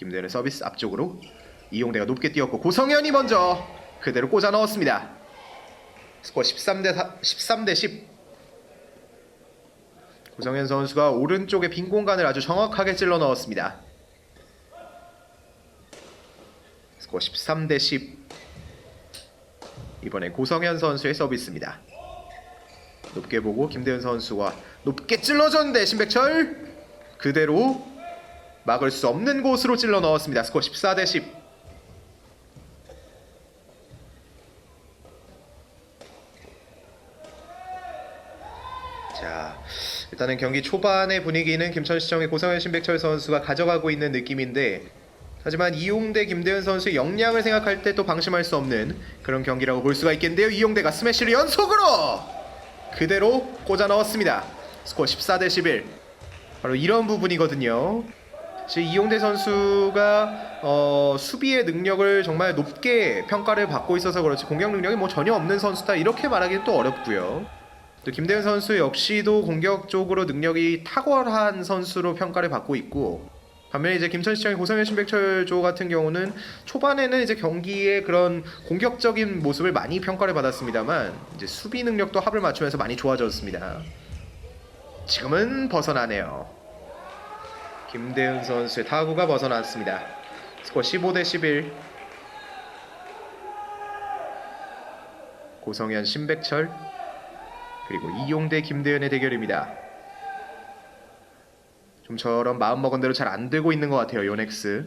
김대현의 서비스 앞쪽으로 이용대가 높게 뛰었고 고성현이 먼저 그대로 꽂아 넣었습니다. 스코어 13대 10. 고성현 선수가 오른쪽에 빈 공간을 아주 정확하게 찔러 넣었습니다. 스코어 13대 10. 이번에 고성현 선수의 서비스입니다. 높게 보고 김대현 선수가 높게 찔러줬는데 신백철 그대로 막을 수 없는 곳으로 찔러 넣었습니다. 스코어 14대 10. 자, 일단은 경기 초반의 분위기는 김천시청의 고성현 신백철 선수가 가져가고 있는 느낌인데, 하지만 이용대 김대현 선수의 역량을 생각할 때 또 방심할 수 없는 그런 경기라고 볼 수가 있겠는데요. 이용대가 스매시를 연속으로 그대로 꽂아 넣었습니다. 스코어 14대 11. 바로 이런 부분이거든요. 지금 이용대 선수가 수비의 능력을 정말 높게 평가를 받고 있어서 그렇지 공격 능력이 뭐 전혀 없는 선수다 이렇게 말하기는 또 어렵고요. 또 김대현 선수 역시도 공격적으로 능력이 탁월한 선수로 평가를 받고 있고, 반면에 이제 김천시청의 고성현 신백철 조 같은 경우는 초반에는 이제 경기의 그런 공격적인 모습을 많이 평가를 받았습니다만 이제 수비 능력도 합을 맞추면서 많이 좋아졌습니다. 지금은 벗어나네요. 김대현 선수의 타구가 벗어났습니다. 스코어 15대 11. 고성현 신백철 그리고 이용대 김대현의 대결입니다. 좀처럼 마음먹은 대로 잘 안되고 있는 것 같아요. 요넥스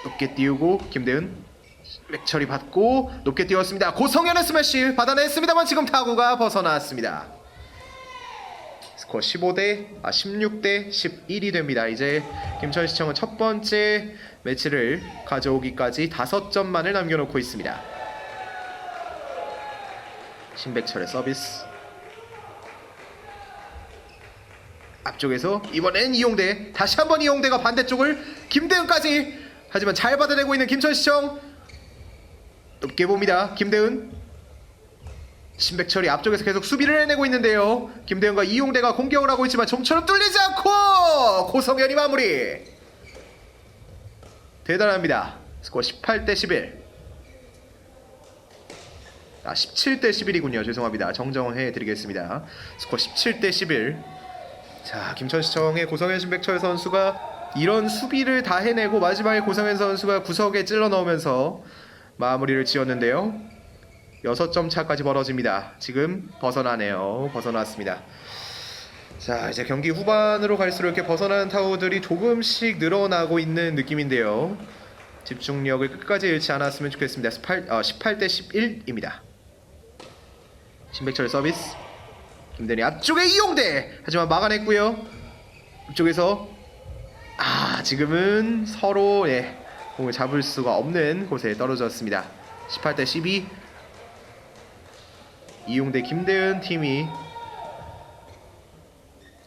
높게 띄우고 김대은 맥처리 받고 높게 띄웠습니다. 고성현의 스매시 받아냈습니다만 지금 타구가 벗어났습니다. 스코어 16대 11이 됩니다. 이제 김천시청은 첫 번째 매치를 가져오기까지 5점만을 남겨놓고 있습니다. 신백철의 서비스 앞쪽에서 이번엔 이용대, 다시 한번 이용대가 반대쪽을 김대은까지, 하지만 잘 받아내고 있는 김천시청 높게 봅니다. 김대은 신백철이 앞쪽에서 계속 수비를 해내고 있는데요. 김대은과 이용대가 공격을 하고 있지만 좀처럼 뚫리지 않고 고성현이 마무리. 대단합니다. 스코어 18대 11. 17대 11이군요. 죄송합니다. 정정해 드리겠습니다. 스코어 17대 11. 자, 김천시청의 고성현 신백철 선수가 이런 수비를 다 해내고 마지막에 고성현 선수가 구석에 찔러 넣으면서 마무리를 지었는데요. 6점 차까지 벌어집니다. 지금 벗어나네요. 벗어났습니다. 자, 이제 경기 후반으로 갈수록 이렇게 벗어나는 타구들이 조금씩 늘어나고 있는 느낌인데요. 집중력을 끝까지 잃지 않았으면 좋겠습니다. 18대 11입니다. 신백철 서비스 김대현이 앞쪽에 이용대, 하지만 막아냈고요. 이쪽에서 지금은 서로 공을 잡을 수가 없는 곳에 떨어졌습니다. 18대 12. 이용대 김대현 팀이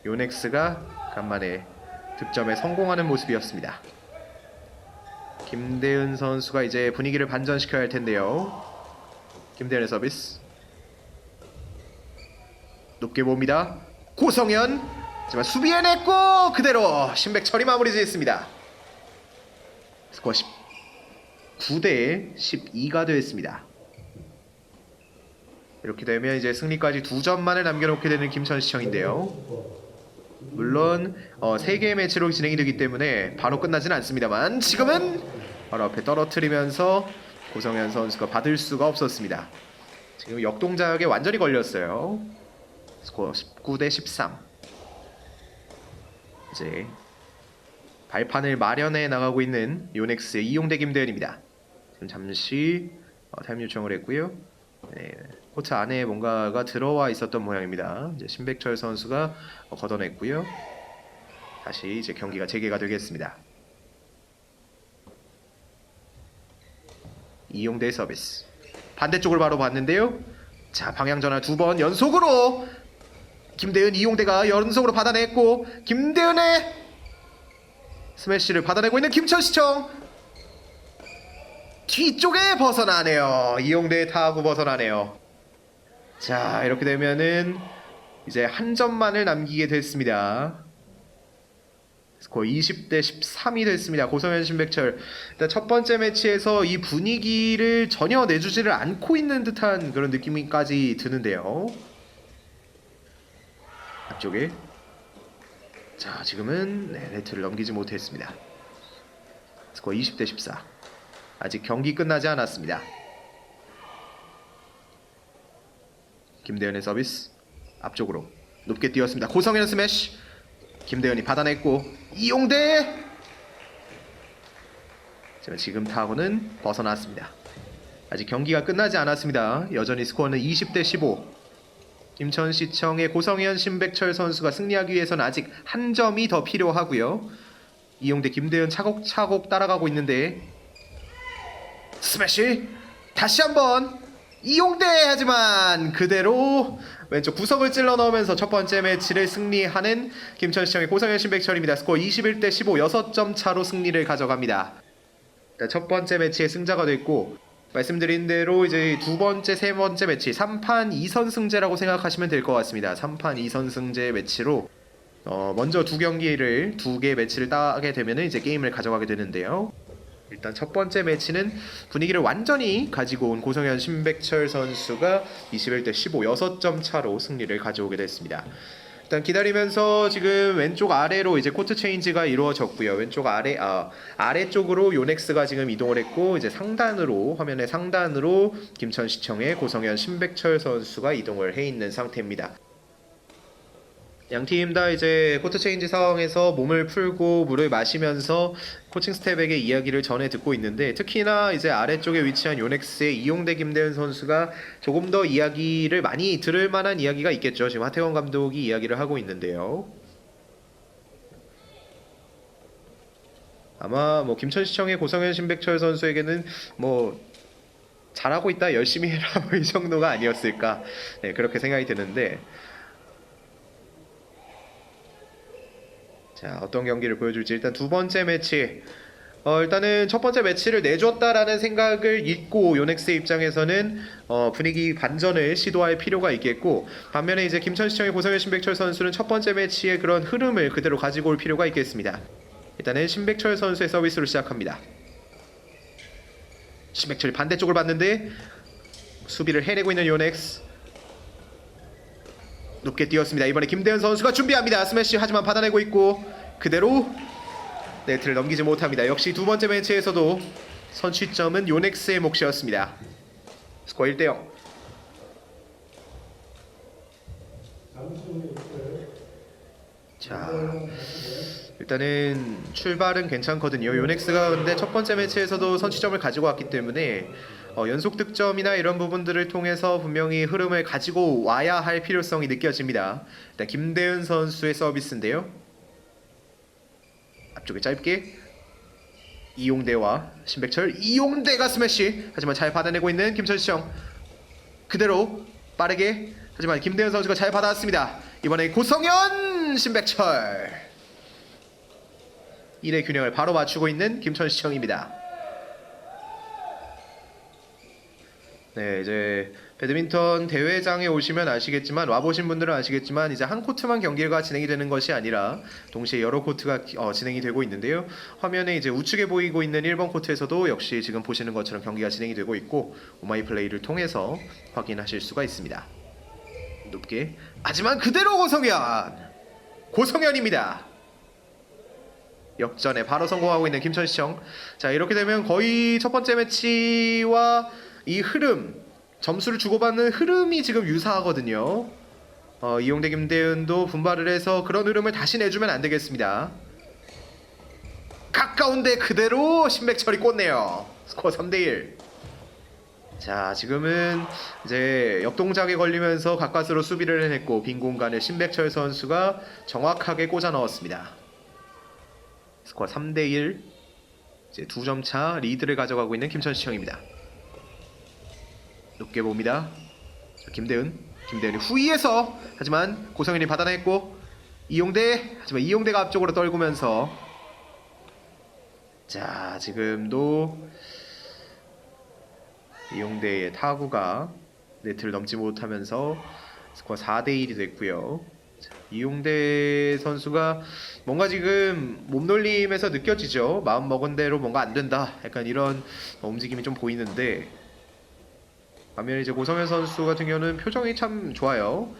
요넥스가 간만에 득점에 성공하는 모습이었습니다. 김대현 선수가 이제 분위기를 반전시켜야 할 텐데요. 김대현의 서비스 높게 봅니다. 고성현 하지만 수비해냈고 그대로 신백철이 마무리 지었습니다. 스코어 19대 12가 되었습니다. 이렇게 되면 이제 승리까지 2점만을 남겨놓게 되는 김천시청인데요. 물론 3개의 매치로 진행이 되기 때문에 바로 끝나진 않습니다만 지금은 바로 앞에 떨어뜨리면서 고성현 선수가 받을 수가 없었습니다. 지금 역동작에 완전히 걸렸어요. 스코어 19대 13. 이제 발판을 마련해 나가고 있는 요넥스의 이용대 김대현입니다. 지금 잠시 타임 요청을 했고요. 코트 안에 뭔가가 들어와 있었던 모양입니다. 이제 신백철 선수가 걷어냈고요. 다시 이제 경기가 재개가 되겠습니다. 이용대 서비스 반대쪽을 바로 봤는데요. 자, 방향 전환 2번 연속으로 김대은 이용대가 연속으로 받아냈고 김대은의 스매시를 받아내고 있는 김천시청 뒤쪽에 벗어나네요. 이용대의 타구 벗어나네요. 자, 이렇게 되면은 이제 한 점만을 남기게 됐습니다. 스코어 20대 13이 됐습니다. 고성현 신백철. 일단 첫 번째 매치에서 이 분위기를 전혀 내주지를 않고 있는 듯한 그런 느낌까지 드는데요. 앞쪽에 자 지금은 네트를 넘기지 못했습니다. 스코어 20대 14. 아직 경기 끝나지 않았습니다. 김대현의 서비스 앞쪽으로 높게 뛰었습니다. 고성현 스매시. 김대현이 받아냈고 이용대. 지금 타구는 벗어났습니다. 아직 경기가 끝나지 않았습니다. 여전히 스코어는 20대 15. 김천시청의 고성현 신백철 선수가 승리하기 위해서는 아직 한 점이 더 필요하고요. 이용대 김대현 차곡차곡 따라가고 있는데 스매시 다시 한번 이용대. 하지만 그대로 왼쪽 구석을 찔러 넣으면서 첫 번째 매치를 승리하는 김천시청의 고성현 신백철입니다. 스코어 21대 15 6점 차로 승리를 가져갑니다. 첫 번째 매치의 승자가 됐고 말씀드린 대로 이제 두 번째, 세 번째 매치 3판 2선승제라고 생각하시면 될 것 같습니다. 3판 2선승제 매치로 먼저 두 개 매치를 따게 되면은 이제 게임을 가져가게 되는데요. 일단 첫 번째 매치는 분위기를 완전히 가지고 온 고성현 신백철 선수가 21대 15 6점 차로 승리를 가져오게 됐습니다. 일단 기다리면서 지금 왼쪽 아래로 이제 코트 체인지가 이루어졌고요. 왼쪽 아래쪽으로 요넥스가 지금 이동을 했고 이제 화면의 상단으로 김천시청의 고성현 신백철 선수가 이동을 해 있는 상태입니다. 양팀 다 이제 코트 체인지 상황에서 몸을 풀고 물을 마시면서 코칭 스텝에게 이야기를 전해 듣고 있는데 특히나 이제 아래쪽에 위치한 요넥스의 이용대 김대현 선수가 조금 더 이야기를 많이 들을 만한 이야기가 있겠죠. 지금 하태권 감독이 이야기를 하고 있는데요. 아마 뭐 김천시청의 고성현 신백철 선수에게는 뭐 잘하고 있다, 열심히 해라 뭐 이 정도가 아니었을까, 네, 그렇게 생각이 드는데 자 어떤 경기를 보여줄지. 일단 두 번째 매치 일단은 첫 번째 매치를 내줬다라는 생각을 잊고 요넥스의 입장에서는 분위기 반전을 시도할 필요가 있겠고 반면에 이제 김천시청의 고성현 신백철 선수는 첫 번째 매치의 그런 흐름을 그대로 가지고 올 필요가 있겠습니다. 일단은 신백철 선수의 서비스로 시작합니다. 신백철이 반대쪽을 봤는데 수비를 해내고 있는 요넥스. 높게 뛰었습니다. 이번에 김대현 선수가 준비합니다. 스매시. 하지만 받아내고 있고 그대로 네트를 넘기지 못합니다. 역시 두 번째 매치에서도 선취점은 요넥스의 몫이었습니다. 스코어 1대 0. 자 일단은 출발은 괜찮거든요. 요넥스가 근데 첫 번째 매치에서도 선취점을 가지고 왔기 때문에 연속 득점이나 이런 부분들을 통해서 분명히 흐름을 가지고 와야 할 필요성이 느껴집니다. 일단 김대현 선수의 서비스인데요. 앞쪽에 짧게 이용대와 신백철. 이용대가 스매시. 하지만 잘 받아내고 있는 김천시청. 그대로 빠르게. 하지만 김대현 선수가 잘 받아왔습니다. 이번에 고성현 신백철. 1의 균형을 바로 맞추고 있는 김천시청입니다. 네, 이제 배드민턴 대회장에 오시면 아시겠지만, 와보신 분들은 아시겠지만 이제 한 코트만 경기가 진행이 되는 것이 아니라 동시에 여러 코트가 진행이 되고 있는데요. 화면에 이제 우측에 보이고 있는 1번 코트에서도 역시 지금 보시는 것처럼 경기가 진행이 되고 있고 오마이플레이를 통해서 확인하실 수가 있습니다. 높게. 하지만 그대로 고성현입니다. 역전에 바로 성공하고 있는 김천시청. 자 이렇게 되면 거의 첫 번째 매치와 이 흐름, 점수를 주고받는 흐름이 지금 유사하거든요. 이용대 김대현도 분발을 해서 그런 흐름을 다시 내주면 안 되겠습니다. 가까운데 그대로 신백철이 꽂네요. 스코어 3대1. 자 지금은 이제 역동작에 걸리면서 가까스로 수비를 해냈고 빈 공간에 신백철 선수가 정확하게 꽂아 넣었습니다. 스코어 3대1. 이제 2점 차 리드를 가져가고 있는 김천시청입니다. 높게 봅니다. 김대현이 후위에서. 하지만 고성현이 받아냈고 이용대. 하지만 이용대가 앞쪽으로 떨구면서 자 지금도 이용대의 타구가 네트를 넘지 못하면서 스코어 4대1이 됐고요. 이용대 선수가 뭔가 지금 몸놀림에서 느껴지죠. 마음 먹은 대로 뭔가 안 된다. 약간 이런 움직임이 좀 보이는데, 반면에 이제 고성현 선수 같은 경우는 표정이 참 좋아요.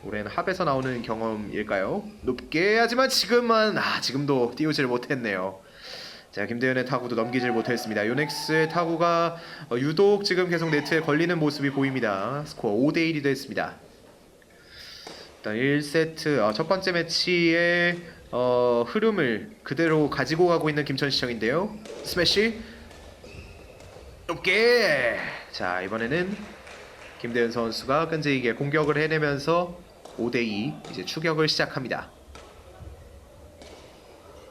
올해는 합에서 나오는 경험일까요? 높게 하지만 지금도 띄우질 못했네요. 자, 김대현의 타구도 넘기질 못했습니다. 요넥스의 타구가 유독 지금 계속 네트에 걸리는 모습이 보입니다. 스코어 5대1이 됐습니다. 일단 1세트 첫 번째 매치의 흐름을 그대로 가지고 가고 있는 김천시청인데요. 스매시 높게. 자, 이번에는 김대현 선수가 끈질기게 공격을 해내면서 5대2 이제 추격을 시작합니다.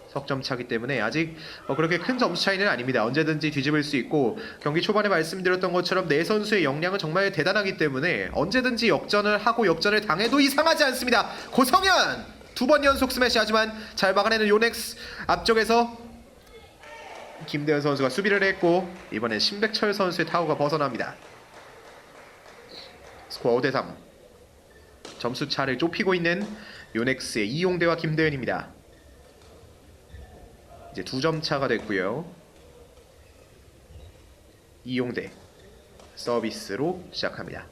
석점 차기 때문에 아직 그렇게 큰 점수 차이는 아닙니다. 언제든지 뒤집을 수 있고, 경기 초반에 말씀드렸던 것처럼 네 선수의 역량은 정말 대단하기 때문에 언제든지 역전을 하고 역전을 당해도 이상하지 않습니다. 고성현! 2번 연속 스매시. 하지만 잘 막아내는 요넥스. 앞쪽에서 김대현 선수가 수비를 했고, 이번엔 신백철 선수의 타구가 벗어납니다. 스코어 5대3. 점수차를 좁히고 있는 요넥스의 이용대와 김대현입니다. 이제 2점 차가 됐고요. 이용대 서비스로 시작합니다.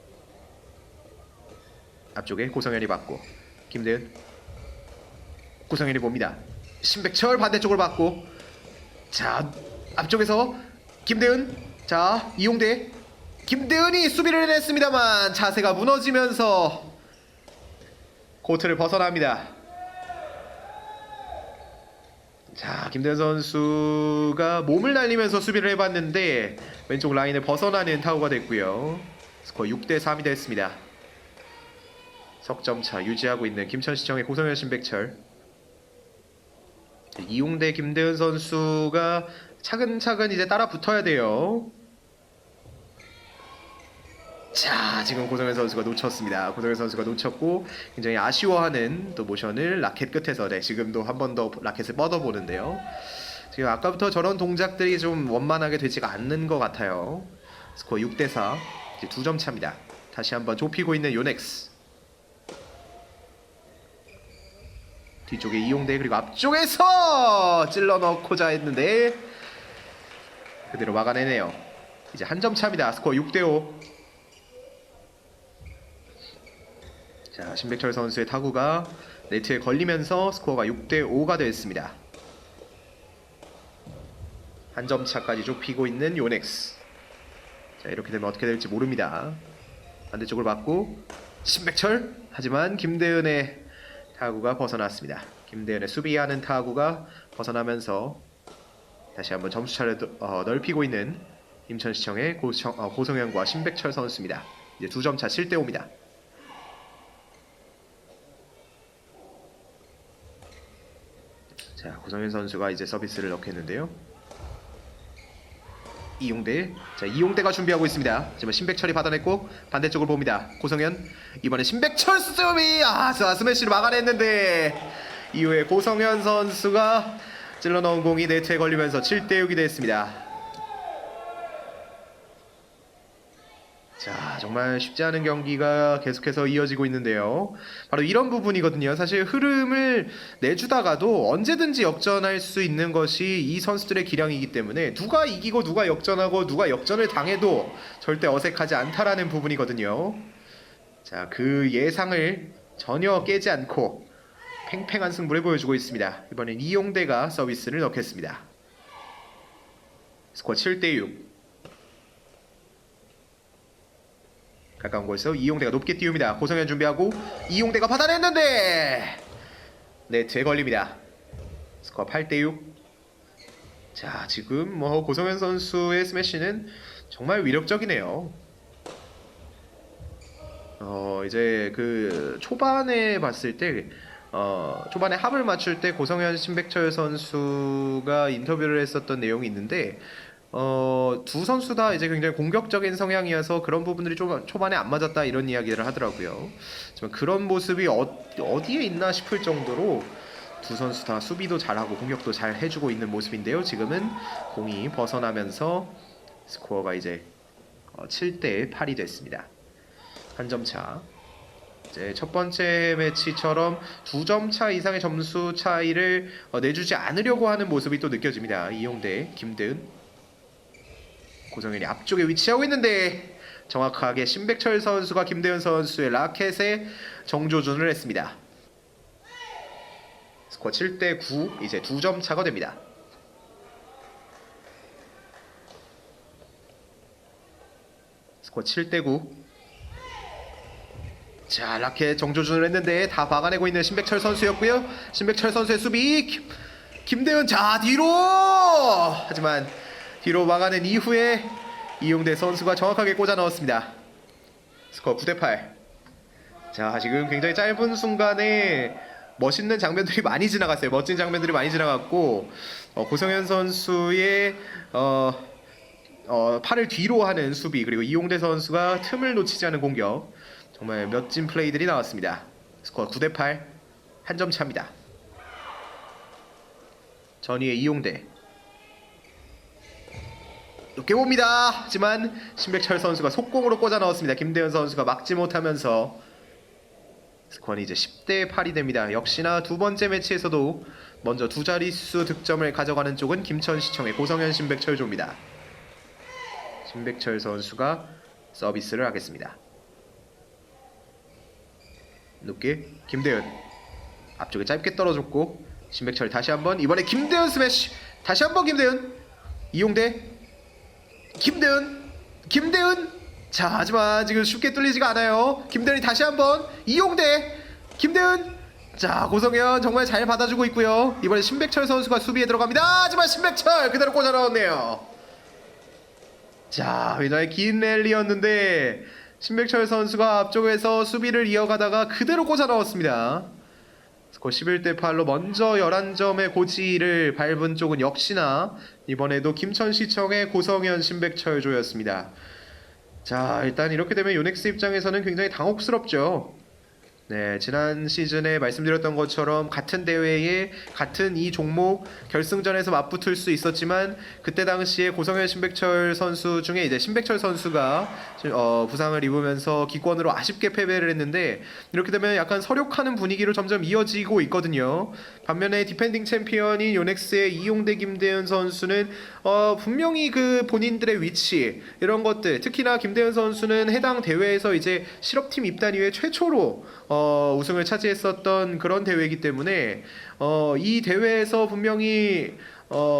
앞쪽에 고성현이 받고, 김대현, 고성현이 봅니다. 신백철 반대쪽으로 받고, 자, 앞쪽에서 김대현, 자, 이용대, 김대현이 수비를 해냈습니다만 자세가 무너지면서 코트를 벗어납니다. 자, 김대현 선수가 몸을 날리면서 수비를 해봤는데 왼쪽 라인을 벗어나는 타구가 됐고요. 스코어 6대3이 됐습니다. 석점차 유지하고 있는 김천시청의 고성현, 신백철. 이용대 김대현 선수가 차근차근 이제 따라 붙어야 돼요. 자, 지금 고성현 선수가 놓쳤습니다. 고성현 선수가 놓쳤고 굉장히 아쉬워하는 또 모션을 라켓 끝에서 지금도 한 번 더 라켓을 뻗어보는데요. 지금 아까부터 저런 동작들이 좀 원만하게 되지가 않는 것 같아요. 스코어 6대4 이제 2점 차입니다. 다시 한번 좁히고 있는 요넥스. 뒤쪽에 이용대, 그리고 앞쪽에서 찔러 넣고자 했는데 그대로 막아내네요. 이제 한 점 차입니다. 스코어 6대5. 자, 신백철 선수의 타구가 네트에 걸리면서 스코어가 6대5가 됐습니다. 한 점 차까지 좁히고 있는 요넥스. 자, 이렇게 되면 어떻게 될지 모릅니다. 반대쪽을 받고 신백철, 하지만 김대현의 타구가 벗어났습니다. 김대현의 수비하는 타구가 벗어나면서 다시 한번 점수차를 넓히고 있는 인천시청의 고성현과 신백철 선수입니다. 이제 2점 차 7대5입니다. 자, 고성현 선수가 이제 서비스를 넣겠는데요. 이용대, 자, 이용대가 준비하고 있습니다. 지금 신백철이 받아냈고 반대쪽을 봅니다. 고성현, 이번에 신백철 수비, 자, 스매시를 막아냈는데 이후에 고성현 선수가 찔러 넣은 공이 네트에 걸리면서 7대6이 됐습니다. 자, 정말 쉽지 않은 경기가 계속해서 이어지고 있는데요. 바로 이런 부분이거든요. 사실 흐름을 내주다가도 언제든지 역전할 수 있는 것이 이 선수들의 기량이기 때문에 누가 이기고 누가 역전하고 누가 역전을 당해도 절대 어색하지 않다라는 부분이거든요. 자, 그 예상을 전혀 깨지 않고 팽팽한 승부를 보여주고 있습니다. 이번엔 이용대가 서비스를 넣겠습니다. 스코어 7대6. 가까운 곳에서 이용대가 높게 띄웁니다. 고성현 준비하고 이용대가 받아냈는데 네트에 걸립니다. 스코어 8대6. 자, 지금 고성현 선수의 스매시는 정말 위력적이네요. 이제 그 초반에 봤을 때 초반에 합을 맞출 때 고성현, 신백철 선수가 인터뷰를 했었던 내용이 있는데 두 선수 다 이제 굉장히 공격적인 성향이어서 그런 부분들이 좀 초반에 안 맞았다, 이런 이야기를 하더라고요. 하지만 그런 모습이 어디에 있나 싶을 정도로 두 선수 다 수비도 잘하고 공격도 잘 해주고 있는 모습인데요. 지금은 공이 벗어나면서 스코어가 이제 7대8이 됐습니다. 한 점 차. 이제 첫 번째 매치처럼 2점 차 이상의 점수 차이를 내주지 않으려고 하는 모습이 또 느껴집니다. 이용대, 김대은. 고성현이 앞쪽에 위치하고 있는데 정확하게 신백철 선수가 김대은 선수의 라켓에 정조준을 했습니다. 스코어 7대9, 이제 2점 차가 됩니다. 스코어 7대9. 자, 라켓 정조준을 했는데 다 막아내고 있는 신백철 선수였고요. 신백철 선수의 수비 김대은, 자 뒤로, 하지만 뒤로 막아낸 이후에 이용대 선수가 정확하게 꽂아 넣었습니다. 스코어 9대8. 자, 지금 굉장히 짧은 순간에 멋있는 장면들이 많이 지나갔어요. 멋진 장면들이 많이 지나갔고 고성현 선수의 팔을 뒤로 하는 수비, 그리고 이용대 선수가 틈을 놓치지 않은 공격, 정말 멋진 플레이들이 나왔습니다. 스코어 9대8, 한 점 차입니다. 전위의 이용대 높게 봅니다. 하지만 신백철 선수가 속공으로 꽂아 넣었습니다. 김대현 선수가 막지 못하면서 스코어는 이제 10대8이 됩니다. 역시나 두 번째 매치에서도 먼저 두 자릿수 득점을 가져가는 쪽은 김천시청의 고성현 신백철조입니다. 신백철 선수가 서비스를 하겠습니다. 높게 김대은, 앞쪽에 짧게 떨어졌고 신백철 다시 한번, 이번에 김대은 스매시, 다시 한번 김대은, 이용대, 김대은. 자, 하지만 지금 쉽게 뚫리지가 않아요. 김대은이 다시 한번, 이용대, 김대은. 자, 고성현 정말 잘 받아주고 있고요. 이번에 신백철 선수가 수비에 들어갑니다. 하지만 신백철 그대로 꽂아 넣었네요. 자, 굉장히 긴 랠리였는데 신백철 선수가 앞쪽에서 수비를 이어가다가 그대로 꽂아 넣었습니다. 스코어 11대8로 먼저 11점의 고지를 밟은 쪽은 역시나 이번에도 김천시청의 고성현 신백철조였습니다. 자, 일단 이렇게 되면 요넥스 입장에서는 굉장히 당혹스럽죠. 네, 지난 시즌에 말씀드렸던 것처럼 같은 대회에 같은 이 종목 결승전에서 맞붙을 수 있었지만 그때 당시에 고성현 신백철 선수 중에 이제 신백철 선수가 부상을 입으면서 기권으로 아쉽게 패배를 했는데, 이렇게 되면 약간 서력하는 분위기로 점점 이어지고 있거든요. 반면에 디펜딩 챔피언인 요넥스의 이용대, 김대현 선수는 분명히 그 본인들의 위치, 이런 것들, 특히나 김대현 선수는 해당 대회에서 이제 실업팀 입단 이후에 최초로 우승을 차지했었던 그런 대회이기 때문에 이 대회에서 분명히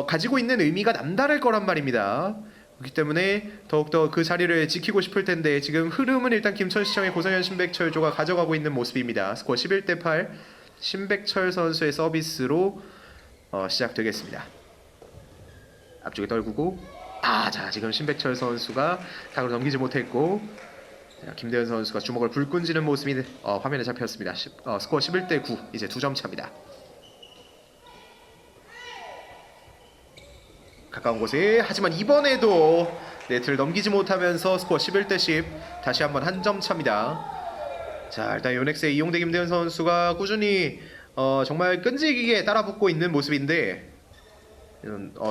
가지고 있는 의미가 남다를 거란 말입니다. 그렇기 때문에 더욱더 그 자리를 지키고 싶을 텐데 지금 흐름은 일단 김천시청의 고성현 신백철조가 가져가고 있는 모습입니다. 스코어 11대8, 신백철 선수의 서비스로 시작되겠습니다. 앞쪽에 떨구고, 자, 지금 신백철 선수가 타구를 넘기지 못했고, 자, 김대현 선수가 주먹을 불끈 쥐는 모습이 화면에 잡혔습니다. 스코어 11대9, 이제 2점 차입니다. 가까운 곳에, 하지만 이번에도 네트를 넘기지 못하면서 스코어 11대10, 다시 한번 한 점 차입니다. 자, 일단 요넥스의 이용대, 김대현 선수가 꾸준히 정말 끈질기게 따라붙고 있는 모습인데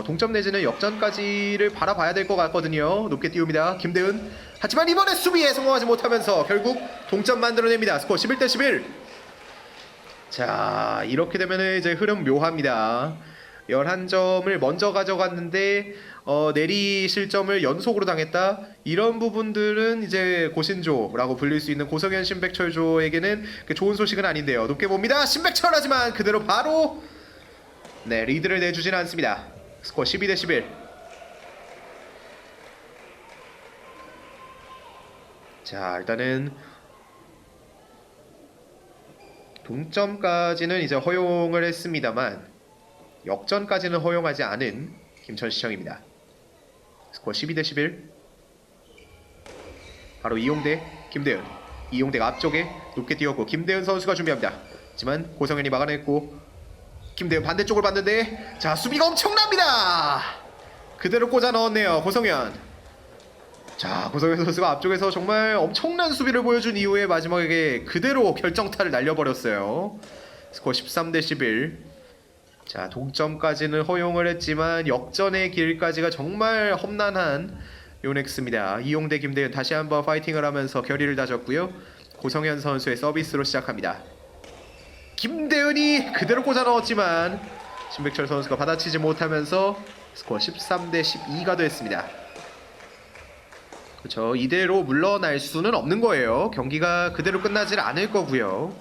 동점 내지는 역전까지를 바라봐야 될 것 같거든요. 높게 띄웁니다. 김대은, 하지만 이번에 수비에 성공하지 못하면서 결국 동점 만들어냅니다. 스코어 11대11. 자, 이렇게 되면 이제 흐름 묘합니다. 11점을 먼저 가져갔는데 내리 실점을 연속으로 당했다. 이런 부분들은 이제 고신조라고 불릴 수 있는 고성현 신백철조에게는 좋은 소식은 아닌데요. 높게 봅니다. 신백철, 하지만 그대로 바로 리드를 내주지는 않습니다. 스코어 12대11. 자, 일단은 동점까지는 이제 허용을 했습니다만 역전까지는 허용하지 않은 김천시청입니다. 스코어 12대11. 바로 이용대, 김대은. 이용대가 앞쪽에 높게 뛰었고 김대은 선수가 준비합니다. 하지만 고성현이 막아냈고 김대은 반대쪽을 봤는데, 자, 수비가 엄청납니다. 그대로 꽂아 넣었네요, 고성현. 자, 고성현 선수가 앞쪽에서 정말 엄청난 수비를 보여준 이후에 마지막에 그대로 결정타를 날려버렸어요. 스코어 13대11. 자, 동점까지는 허용을 했지만 역전의 길까지가 정말 험난한 요넥스입니다. 이용대, 김대은 다시 한번 파이팅을 하면서 결의를 다졌고요. 고성현 선수의 서비스로 시작합니다. 김대은이 그대로 꽂아 넣었지만 신백철 선수가 받아치지 못하면서 스코어 13대 12가 됐습니다. 그렇죠. 이대로 물러날 수는 없는 거예요. 경기가 그대로 끝나질 않을 거고요.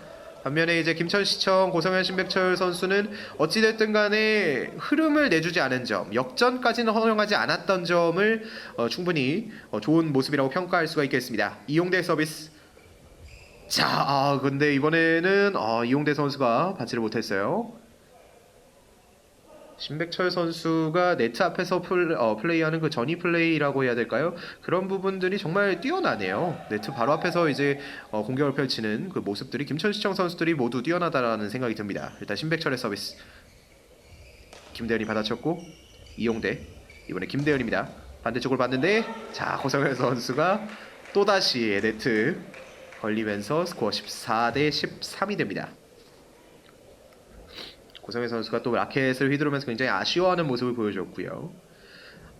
반면에 이제 김천시청 고성현 신백철 선수는 어찌됐든 간에 흐름을 내주지 않은 점, 역전까지는 허용하지 않았던 점을 충분히 좋은 모습이라고 평가할 수가 있겠습니다. 이용대 서비스. 자, 근데 이번에는 이용대 선수가 받지를 못했어요. 신백철 선수가 네트 앞에서 플레이하는 그 전위 플레이라고 해야 될까요? 그런 부분들이 정말 뛰어나네요. 네트 바로 앞에서 이제 공격을 펼치는 그 모습들이 김천시청 선수들이 모두 뛰어나다라는 생각이 듭니다. 일단 신백철의 서비스. 김대현이 받아쳤고 이용대. 이번에 김대현입니다. 반대쪽을 봤는데 자, 고성현 선수가 또다시 네트 걸리면서 스코어 14대 13이 됩니다. 고성현 선수가 또 라켓을 휘두르면서 굉장히 아쉬워하는 모습을 보여줬고요.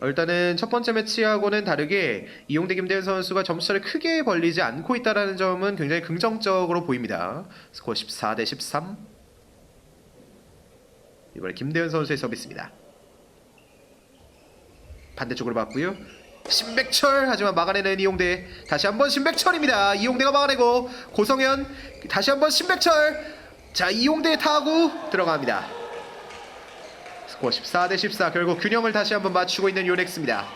일단은 첫 번째 매치하고는 다르게 이용대 김대현 선수가 점수차를 크게 벌리지 않고 있다는 점은 굉장히 긍정적으로 보입니다. 스코어 14대 13. 이번에 김대현 선수의 서비스입니다. 반대쪽으로 봤고요. 신백철 하지만 막아내는 이용대. 다시 한번 신백철입니다. 이용대가 막아내고 고성현 다시 한번 신백철. 자, 이용대 타구 들어갑니다. 스코어 14대 14. 결국 균형을 다시 한번 맞추고 있는 요넥스입니다.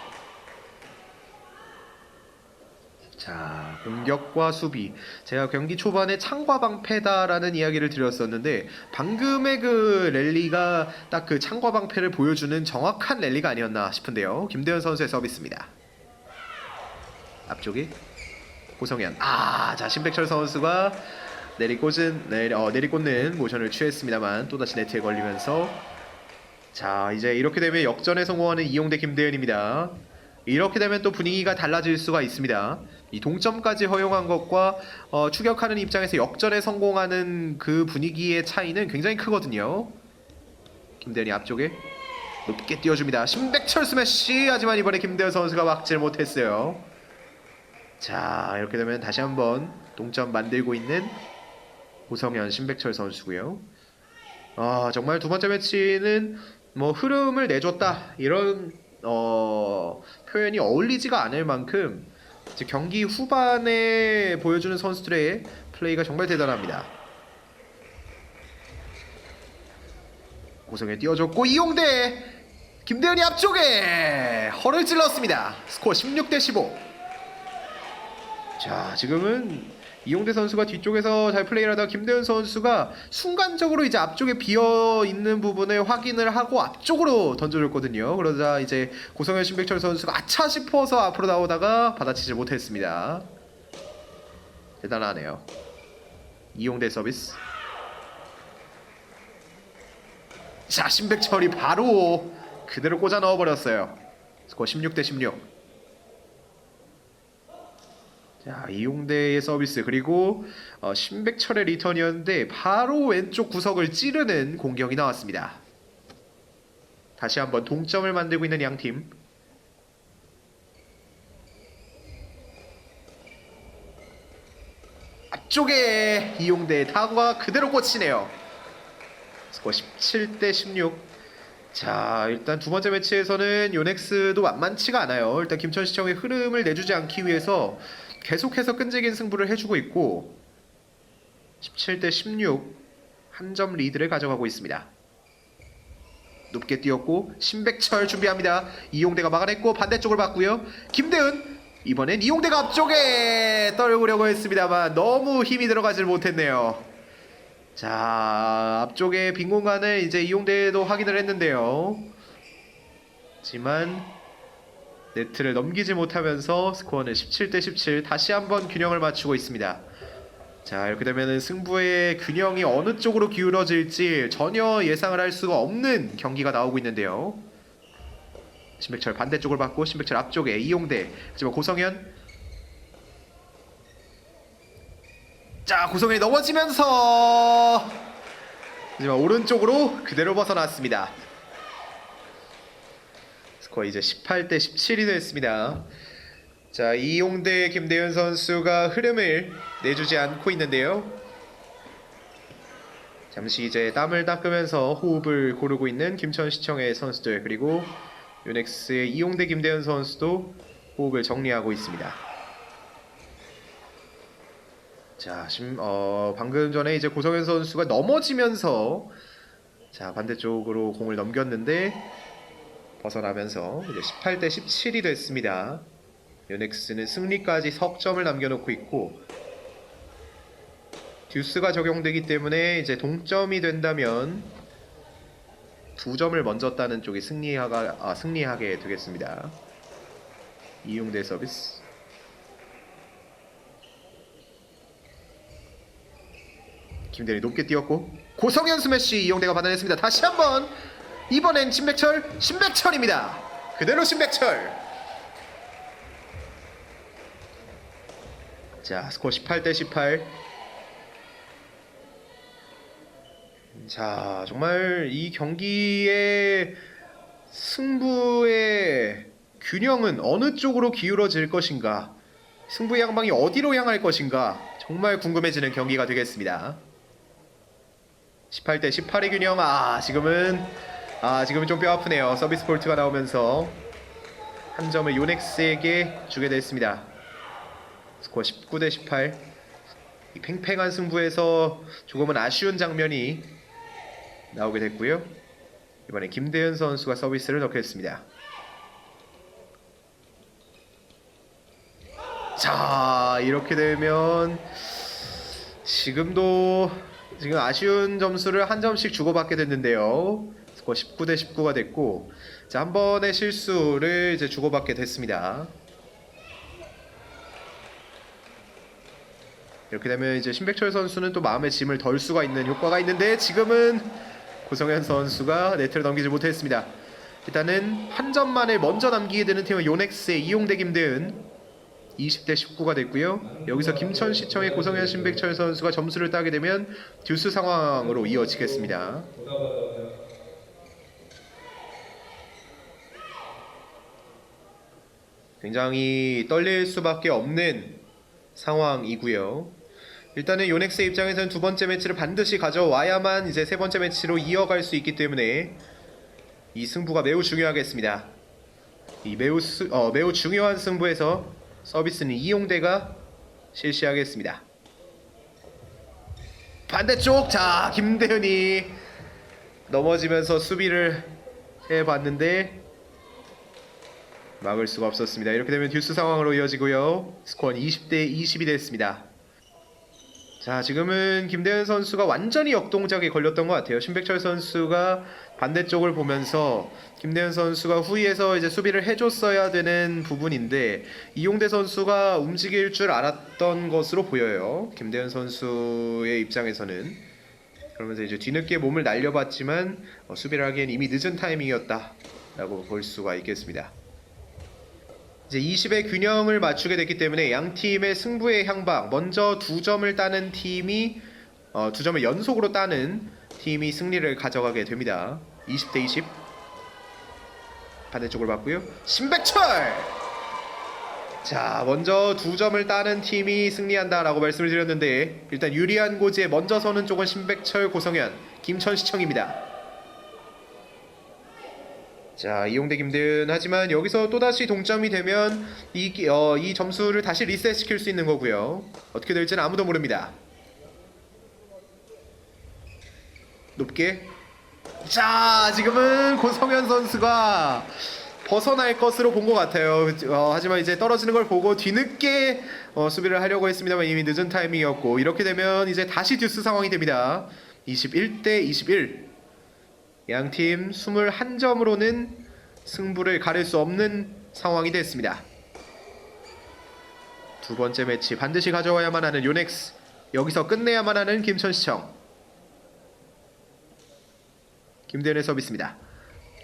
자, 공격과 수비. 제가 경기 초반에 창과 방패다라는 이야기를 드렸었는데 방금의 그 랠리가 딱 그 창과 방패를 보여주는 정확한 랠리가 아니었나 싶은데요. 김대현 선수의 서비스입니다. 앞쪽에 고성현. 자, 신백철 선수가 내리꽂는 모션을 취했습니다만 또다시 네트에 걸리면서 자, 이제 이렇게 되면 역전에 성공하는 이용대 김대현입니다. 이렇게 되면 또 분위기가 달라질 수가 있습니다. 이 동점까지 허용한 것과 추격하는 입장에서 역전에 성공하는 그 분위기의 차이는 굉장히 크거든요. 김대현이 앞쪽에 높게 띄워줍니다. 신백철 스매시. 하지만 이번에 김대현 선수가 막질 못했어요. 자, 이렇게 되면 다시 한번 동점 만들고 있는 고성현 신백철 선수고요. 정말 두 번째 매치는 뭐 흐름을 내줬다 이런 표현이 어울리지가 않을 만큼 경기 후반에 보여주는 선수들의 플레이가 정말 대단합니다. 고성현 띄워줬고 이용대 김대현이 앞쪽에 허를 찔렀습니다. 스코어 16대 15. 자, 지금은 이용대 선수가 뒤쪽에서 잘 플레이를 하다가 김대현 선수가 순간적으로 이제 앞쪽에 비어있는 부분을 확인을 하고 앞쪽으로 던져줬거든요. 그러자 이제 고성현 신백철 선수가 아차 싶어서 앞으로 나오다가 받아치지 못했습니다. 대단하네요. 이용대 서비스. 자, 신백철이 바로 그대로 꽂아 넣어버렸어요. 스코어 16대 16. 자, 이용대의 서비스 그리고 신백철의 리턴이었는데 바로 왼쪽 구석을 찌르는 공격이 나왔습니다. 다시 한번 동점을 만들고 있는 양팀. 앞쪽에 이용대의 타구가 그대로 꽂히네요. 스코어 17대 16. 자, 일단 두 번째 매치에서는 요넥스도 만만치가 않아요. 일단 김천시청의 흐름을 내주지 않기 위해서 계속해서 끈질긴 승부를 해주고 있고 17대 16 한 점 리드를 가져가고 있습니다. 높게 뛰었고 신백철 준비합니다. 이용대가 막아냈고 반대쪽을 봤고요. 김대은 이번엔 이용대가 앞쪽에 떨구려고 했습니다만 너무 힘이 들어가질 못했네요. 자, 앞쪽에 빈 공간을 이제 이용대도 확인을 했는데요. 하지만 네트를 넘기지 못하면서 스코어는 17대 17. 다시 한번 균형을 맞추고 있습니다. 자, 이렇게 되면 승부의 균형이 어느 쪽으로 기울어질지 전혀 예상을 할 수가 없는 경기가 나오고 있는데요. 신백철 반대쪽을 받고 신백철 앞쪽에 이용대. 하지만 고성현. 자, 고성현이 넘어지면서 하지만 오른쪽으로 그대로 벗어났습니다. 스코어 이제 18대 17이 됐습니다. 자, 이용대 김대현 선수가 흐름을 내주지 않고 있는데요. 잠시 이제 땀을 닦으면서 호흡을 고르고 있는 김천시청의 선수들, 그리고 요넥스의 이용대 김대현 선수도 호흡을 정리하고 있습니다. 자, 방금 전에 이제 고성현 선수가 넘어지면서 자, 반대쪽으로 공을 넘겼는데 벗어나면서 이제 18대 17이 됐습니다. 요넥스는 승리까지 석점을 남겨놓고 있고, 듀스가 적용되기 때문에 이제 동점이 된다면 2점을 먼저 따는 쪽이 승리하게 되겠습니다. 이용대 서비스. 김대현이 높게 뛰었고 고성현 스매시, 이용대가 받아냈습니다. 다시 한번, 이번엔 신백철입니다. 그대로 신백철. 자, 스코어 18대 18. 자, 정말 이 경기의 승부의 균형은 어느 쪽으로 기울어질 것인가, 승부의 양방이 어디로 향할 것인가 정말 궁금해지는 경기가 되겠습니다. 18대 18의 균형. 지금은 좀 뼈아프네요. 서비스 폴트가 나오면서 한 점을 요넥스에게 주게 됐습니다. 스코어 19대 18. 이 팽팽한 승부에서 조금은 아쉬운 장면이 나오게 됐고요. 이번에 김대현 선수가 서비스를 넣겠습니다. 자, 이렇게 되면 지금 아쉬운 점수를 한 점씩 주고받게 됐는데요. 스코어 19대 19가 됐고, 자, 한 번의 실수를 이제 주고받게 됐습니다. 이렇게 되면 이제 신백철 선수는 또 마음의 짐을 덜 수가 있는 효과가 있는데, 지금은 고성현 선수가 네트를 넘기지 못했습니다. 일단은 한 점만을 먼저 남기게 되는 팀은 요넥스의 이용대 김대은. 20대 19가 됐고요. 여기서 김천시청의 고성현 신백철 선수가 점수를 따게 되면 듀스 상황으로 이어지겠습니다. 굉장히 떨릴 수밖에 없는 상황이고요. 일단은 요넥스의 입장에서는 두 번째 매치를 반드시 가져와야만 이제 세 번째 매치로 이어갈 수 있기 때문에 이 승부가 매우 중요하겠습니다. 이 매우 중요한 승부에서 서비스는 이용대가 실시하겠습니다. 반대쪽. 자, 김대현이 넘어지면서 수비를 해봤는데 막을 수가 없었습니다. 이렇게 되면 듀스 상황으로 이어지고요. 스코어는 20대 20이 됐습니다. 자, 지금은 김대현 선수가 완전히 역동작에 걸렸던 것 같아요. 신백철 선수가 반대쪽을 보면서 김대현 선수가 후위에서 이제 수비를 해줬어야 되는 부분인데, 이용대 선수가 움직일 줄 알았던 것으로 보여요. 김대현 선수의 입장에서는. 그러면서 이제 뒤늦게 몸을 날려봤지만 수비를 하기엔 이미 늦은 타이밍이었다라고 볼 수가 있겠습니다. 이제 20의 균형을 맞추게 됐기 때문에 양 팀의 승부의 향방, 먼저 2점을 따는 팀이 2점을 연속으로 따는 팀이 승리를 가져가게 됩니다. 20대 20. 반대쪽을 봤고요. 신백철! 자, 먼저 2점을 따는 팀이 승리한다라고 말씀을 드렸는데, 일단 유리한 고지에 먼저 서는 쪽은 신백철, 고성현, 김천시청입니다. 자, 이용대 김대은. 하지만 여기서 또다시 동점이 되면 이 점수를 다시 리셋시킬 수 있는 거고요. 어떻게 될지는 아무도 모릅니다. 높게. 자, 지금은 고성현 선수가 벗어날 것으로 본 것 같아요. 하지만 이제 떨어지는 걸 보고 뒤늦게 수비를 하려고 했습니다만 이미 늦은 타이밍이었고, 이렇게 되면 이제 다시 듀스 상황이 됩니다. 21대 21. 양팀 21점으로는 승부를 가릴 수 없는 상황이 됐습니다. 두 번째 매치 반드시 가져와야만 하는 요넥스, 여기서 끝내야만 하는 김천시청. 김대현의 서비스입니다.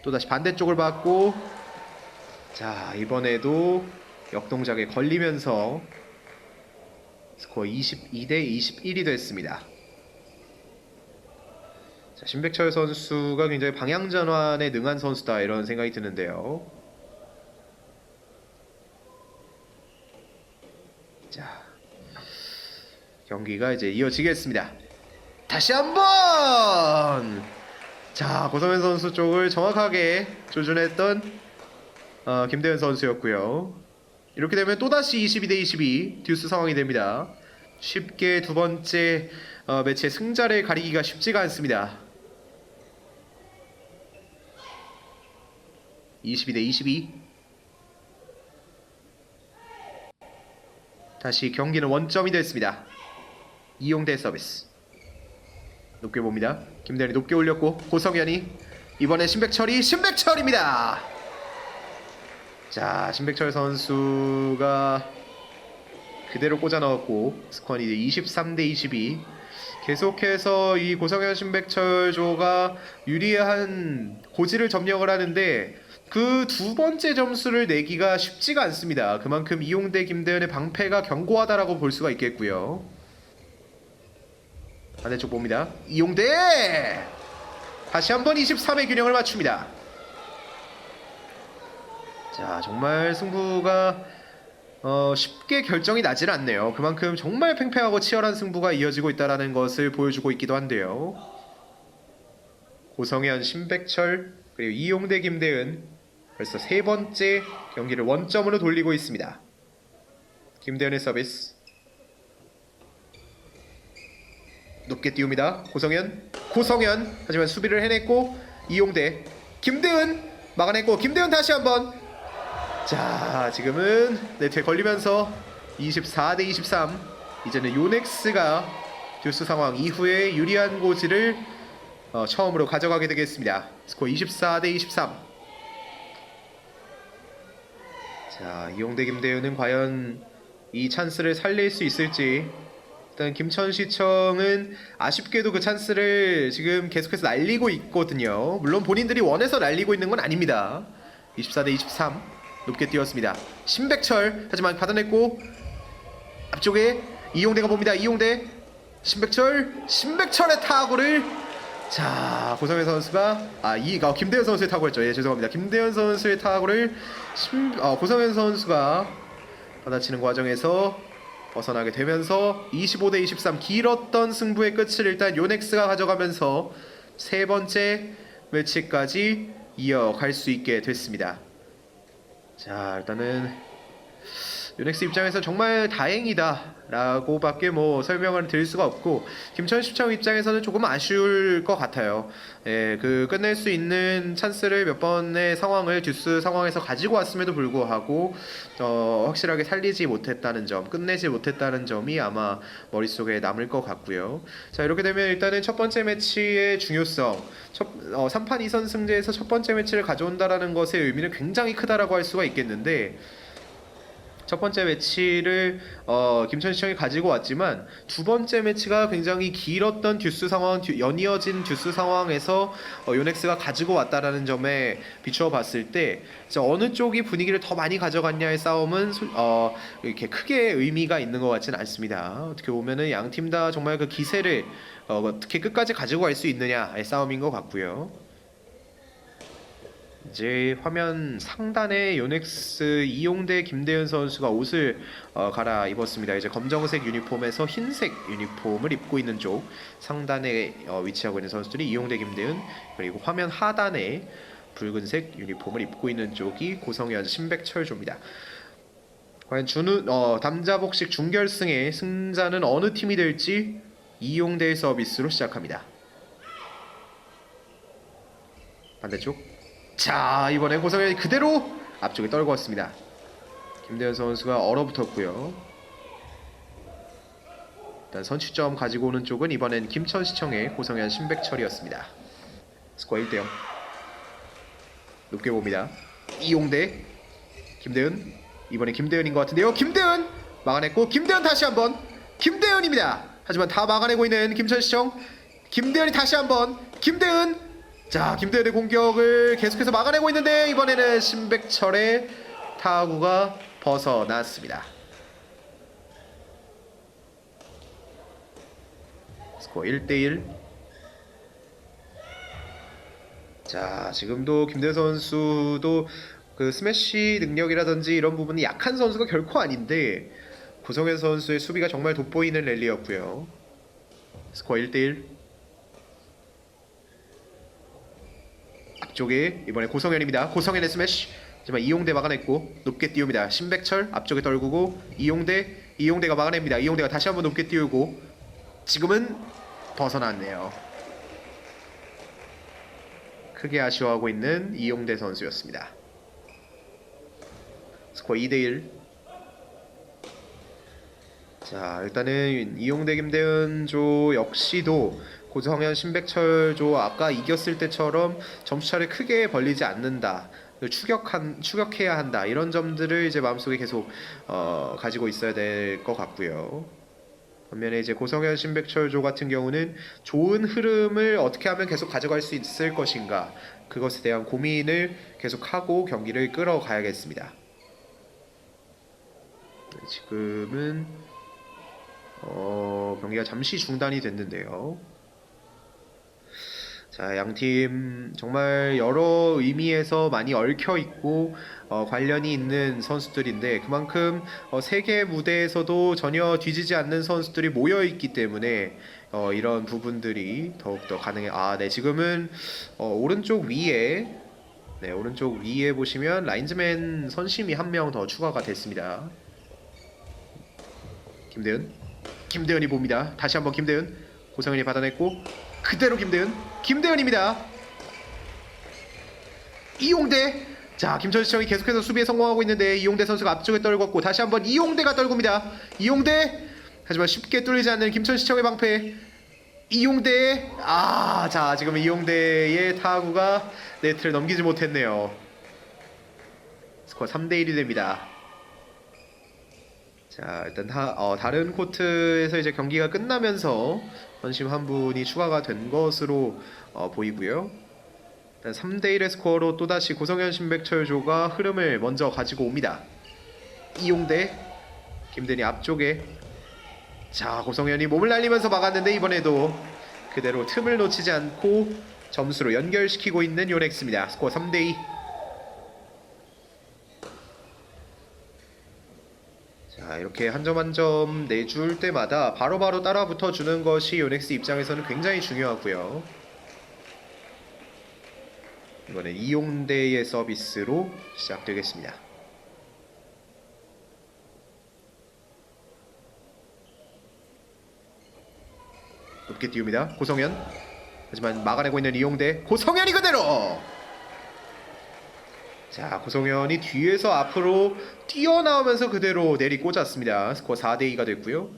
또다시 반대쪽을 받고, 자, 이번에도 역동작에 걸리면서 스코어 22대 21이 됐습니다. 자, 신백철 선수가 굉장히 방향 전환에 능한 선수다, 이런 생각이 드는데요. 경기가 이제 이어지겠습니다. 다시 한번! 자, 고성현 선수 쪽을 정확하게 조준했던 김대현 선수였고요. 이렇게 되면 또다시 22대 22 듀스 상황이 됩니다. 쉽게 두 번째 매치의 승자를 가리기가 쉽지가 않습니다. 22대 22. 다시 경기는 원점이 됐습니다. 이용대 서비스 높게 봅니다. 김대현이 높게 올렸고 고성현이 이번에 신백철입니다. 자, 신백철 선수가 그대로 꽂아 넣었고 스코어는 이제 23대 22. 계속해서 이 고성현 신백철 조가 유리한 고지를 점령을 하는데 그 두 번째 점수를 내기가 쉽지가 않습니다. 그만큼 이용대 김대현의 방패가 견고하다라고 볼 수가 있겠고요. 반대쪽 봅니다. 이용대! 다시 한번 23의 균형을 맞춥니다. 자, 정말 승부가 쉽게 결정이 나질 않네요. 그만큼 정말 팽팽하고 치열한 승부가 이어지고 있다는 것을 보여주고 있기도 한데요. 고성현, 신백철, 그리고 이용대, 김대은 벌써 세 번째 경기를 원점으로 돌리고 있습니다. 김대은의 서비스 높게 띄웁니다. 고성현 하지만 수비를 해냈고 이용대, 김대은 막아냈고 김대은 다시 한번. 자, 지금은 네트에 걸리면서 24대 23. 이제는 요넥스가 듀스 상황 이후에 유리한 고지를 처음으로 가져가게 되겠습니다. 스코어 24대 23. 자, 이용대 김대현은 과연 이 찬스를 살릴 수 있을지. 일단 김천시청은 아쉽게도 그 찬스를 지금 계속해서 날리고 있거든요. 물론 본인들이 원해서 날리고 있는 건 아닙니다. 24대 23 높게 뛰었습니다. 신백철 하지만 받아냈고 앞쪽에 이용대가 봅니다. 이용대, 신백철의 타구를, 자, 고성현 선수가 김대현 선수의 타구였죠. 예, 죄송합니다. 김대현 선수의 타구를 고성현 선수가 받아치는 과정에서 벗어나게 되면서 25대 23 길었던 승부의 끝을 일단 요넥스가 가져가면서 세 번째 매치까지 이어갈 수 있게 됐습니다. 자, 일단은 요넥스 입장에서 정말 다행이다 라고 밖에 뭐 설명을 드릴 수가 없고, 김천시청 입장에서는 조금 아쉬울 것 같아요. 예, 그 끝낼 수 있는 찬스를 몇 번의 상황을 듀스 상황에서 가지고 왔음에도 불구하고 확실하게 살리지 못했다는 점, 끝내지 못했다는 점이 아마 머릿속에 남을 것 같고요. 자, 이렇게 되면 일단은 첫 번째 매치의 중요성, 3판 2선 승제에서 첫 번째 매치를 가져온다라는 것의 의미는 굉장히 크다라고 할 수가 있겠는데, 첫 번째 매치를 김천시청이 가지고 왔지만 두 번째 매치가 굉장히 길었던 듀스 상황, 연이어진 듀스 상황에서 요넥스가 가지고 왔다라는 점에 비추어 봤을 때 어느 쪽이 분위기를 더 많이 가져갔냐의 싸움은 이렇게 크게 의미가 있는 것 같지는 않습니다. 어떻게 보면은 양 팀 다 정말 그 기세를 어떻게 끝까지 가지고 갈 수 있느냐의 싸움인 것 같고요. 이제 화면 상단에 요넥스 이용대 김대현 선수가 옷을 갈아입었습니다. 이제 검정색 유니폼에서 흰색 유니폼을 입고 있는 쪽 상단에 위치하고 있는 선수들이 이용대 김대현, 그리고 화면 하단에 붉은색 유니폼을 입고 있는 쪽이 고성현 신백철조입니다. 과연 남자복식 준결승의 승자는 어느 팀이 될지 이용대의 서비스로 시작합니다. 반대쪽. 자, 이번에 고성현이 그대로 앞쪽에 떨궜습니다. 김대현 선수가 얼어붙었고요. 일단 선취점 가지고 오는 쪽은 이번엔 김천시청의 고성현 신백철이었습니다. 스코어 1대0 높게 봅니다. 이용대, 김대현, 이번에 김대현인 것 같은데요. 김대현 막아냈고 김대현 다시 한번 김대현입니다. 하지만 다 막아내고 있는 김천시청. 김대현이 다시 한번 김대현. 자, 김대현의 공격을 계속해서 막아내고 있는데 이번에는 신백철의 타구가 벗어났습니다. 스코어 1대1. 자, 지금도 김대현 선수도 그 스매시 능력이라든지 이런 부분이 약한 선수가 결코 아닌데 고성현 선수의 수비가 정말 돋보이는 랠리였고요. 스코어 1대1. 앞쪽에 이번에 고성현입니다. 고성현의 스매시. 하지만 이용대 막아냈고 높게 띄웁니다. 신백철 앞쪽에 떨구고 이용대가 막아냅니다. 이용대가 다시 한번 높게 띄우고 지금은 벗어났네요. 크게 아쉬워하고 있는 이용대 선수였습니다. 스코어 2대1. 자, 일단은 이용대 김대현 조 역시도 고성현 신백철 조 아까 이겼을 때처럼 점수차를 크게 벌리지 않는다, 추격해야 한다, 이런 점들을 이제 마음속에 계속 가지고 있어야 될 것 같고요. 반면에 이제 고성현 신백철 조 같은 경우는 좋은 흐름을 어떻게 하면 계속 가져갈 수 있을 것인가, 그것에 대한 고민을 계속하고 경기를 끌어가야겠습니다. 지금은 경기가 잠시 중단이 됐는데요. 자, 양팀 정말 여러 의미에서 많이 얽혀 있고 관련이 있는 선수들인데, 그만큼 세계 무대에서도 전혀 뒤지지 않는 선수들이 모여 있기 때문에 이런 부분들이 더욱더 가능해. 네, 지금은 오른쪽 위에 보시면 라인즈맨 선심이 한 명 더 추가가 됐습니다. 김대현이 봅니다. 다시 한번 김대현. 고성현이 받아냈고 그대로 김대현입니다. 이용대. 자, 김천시청이 계속해서 수비에 성공하고 있는데 이용대 선수가 앞쪽에 떨궜고 다시 한번 이용대가 떨굽니다. 이용대. 하지만 쉽게 뚫리지 않는 김천시청의 방패. 이용대. 자, 지금 이용대의 타구가 네트를 넘기지 못했네요. 스코어 3대1이 됩니다. 자, 일단 다른 코트에서 이제 경기가 끝나면서 선심 한 분이 추가가 된 것으로 보이고요. 일단 3대1의 스코어로 또다시 고성현 신백철 조가 흐름을 먼저 가지고 옵니다. 이용대, 김대니 앞쪽에. 자, 고성현이 몸을 날리면서 막았는데 이번에도 그대로 틈을 놓치지 않고 점수로 연결시키고 있는 요넥스입니다. 스코어 3대2. 자, 이렇게 한 점 한 점 내줄 때마다 바로바로 따라 붙어주는 것이 요넥스 입장에서는 굉장히 중요하고요. 이번엔 이용대의 서비스로 시작되겠습니다. 높게 띄웁니다. 고성현. 하지만 막아내고 있는 이용대. 고성현이 그대로! 자, 고성현이 뒤에서 앞으로 뛰어나오면서 그대로 내리 꽂았습니다. 스코어 4대2가 됐고요.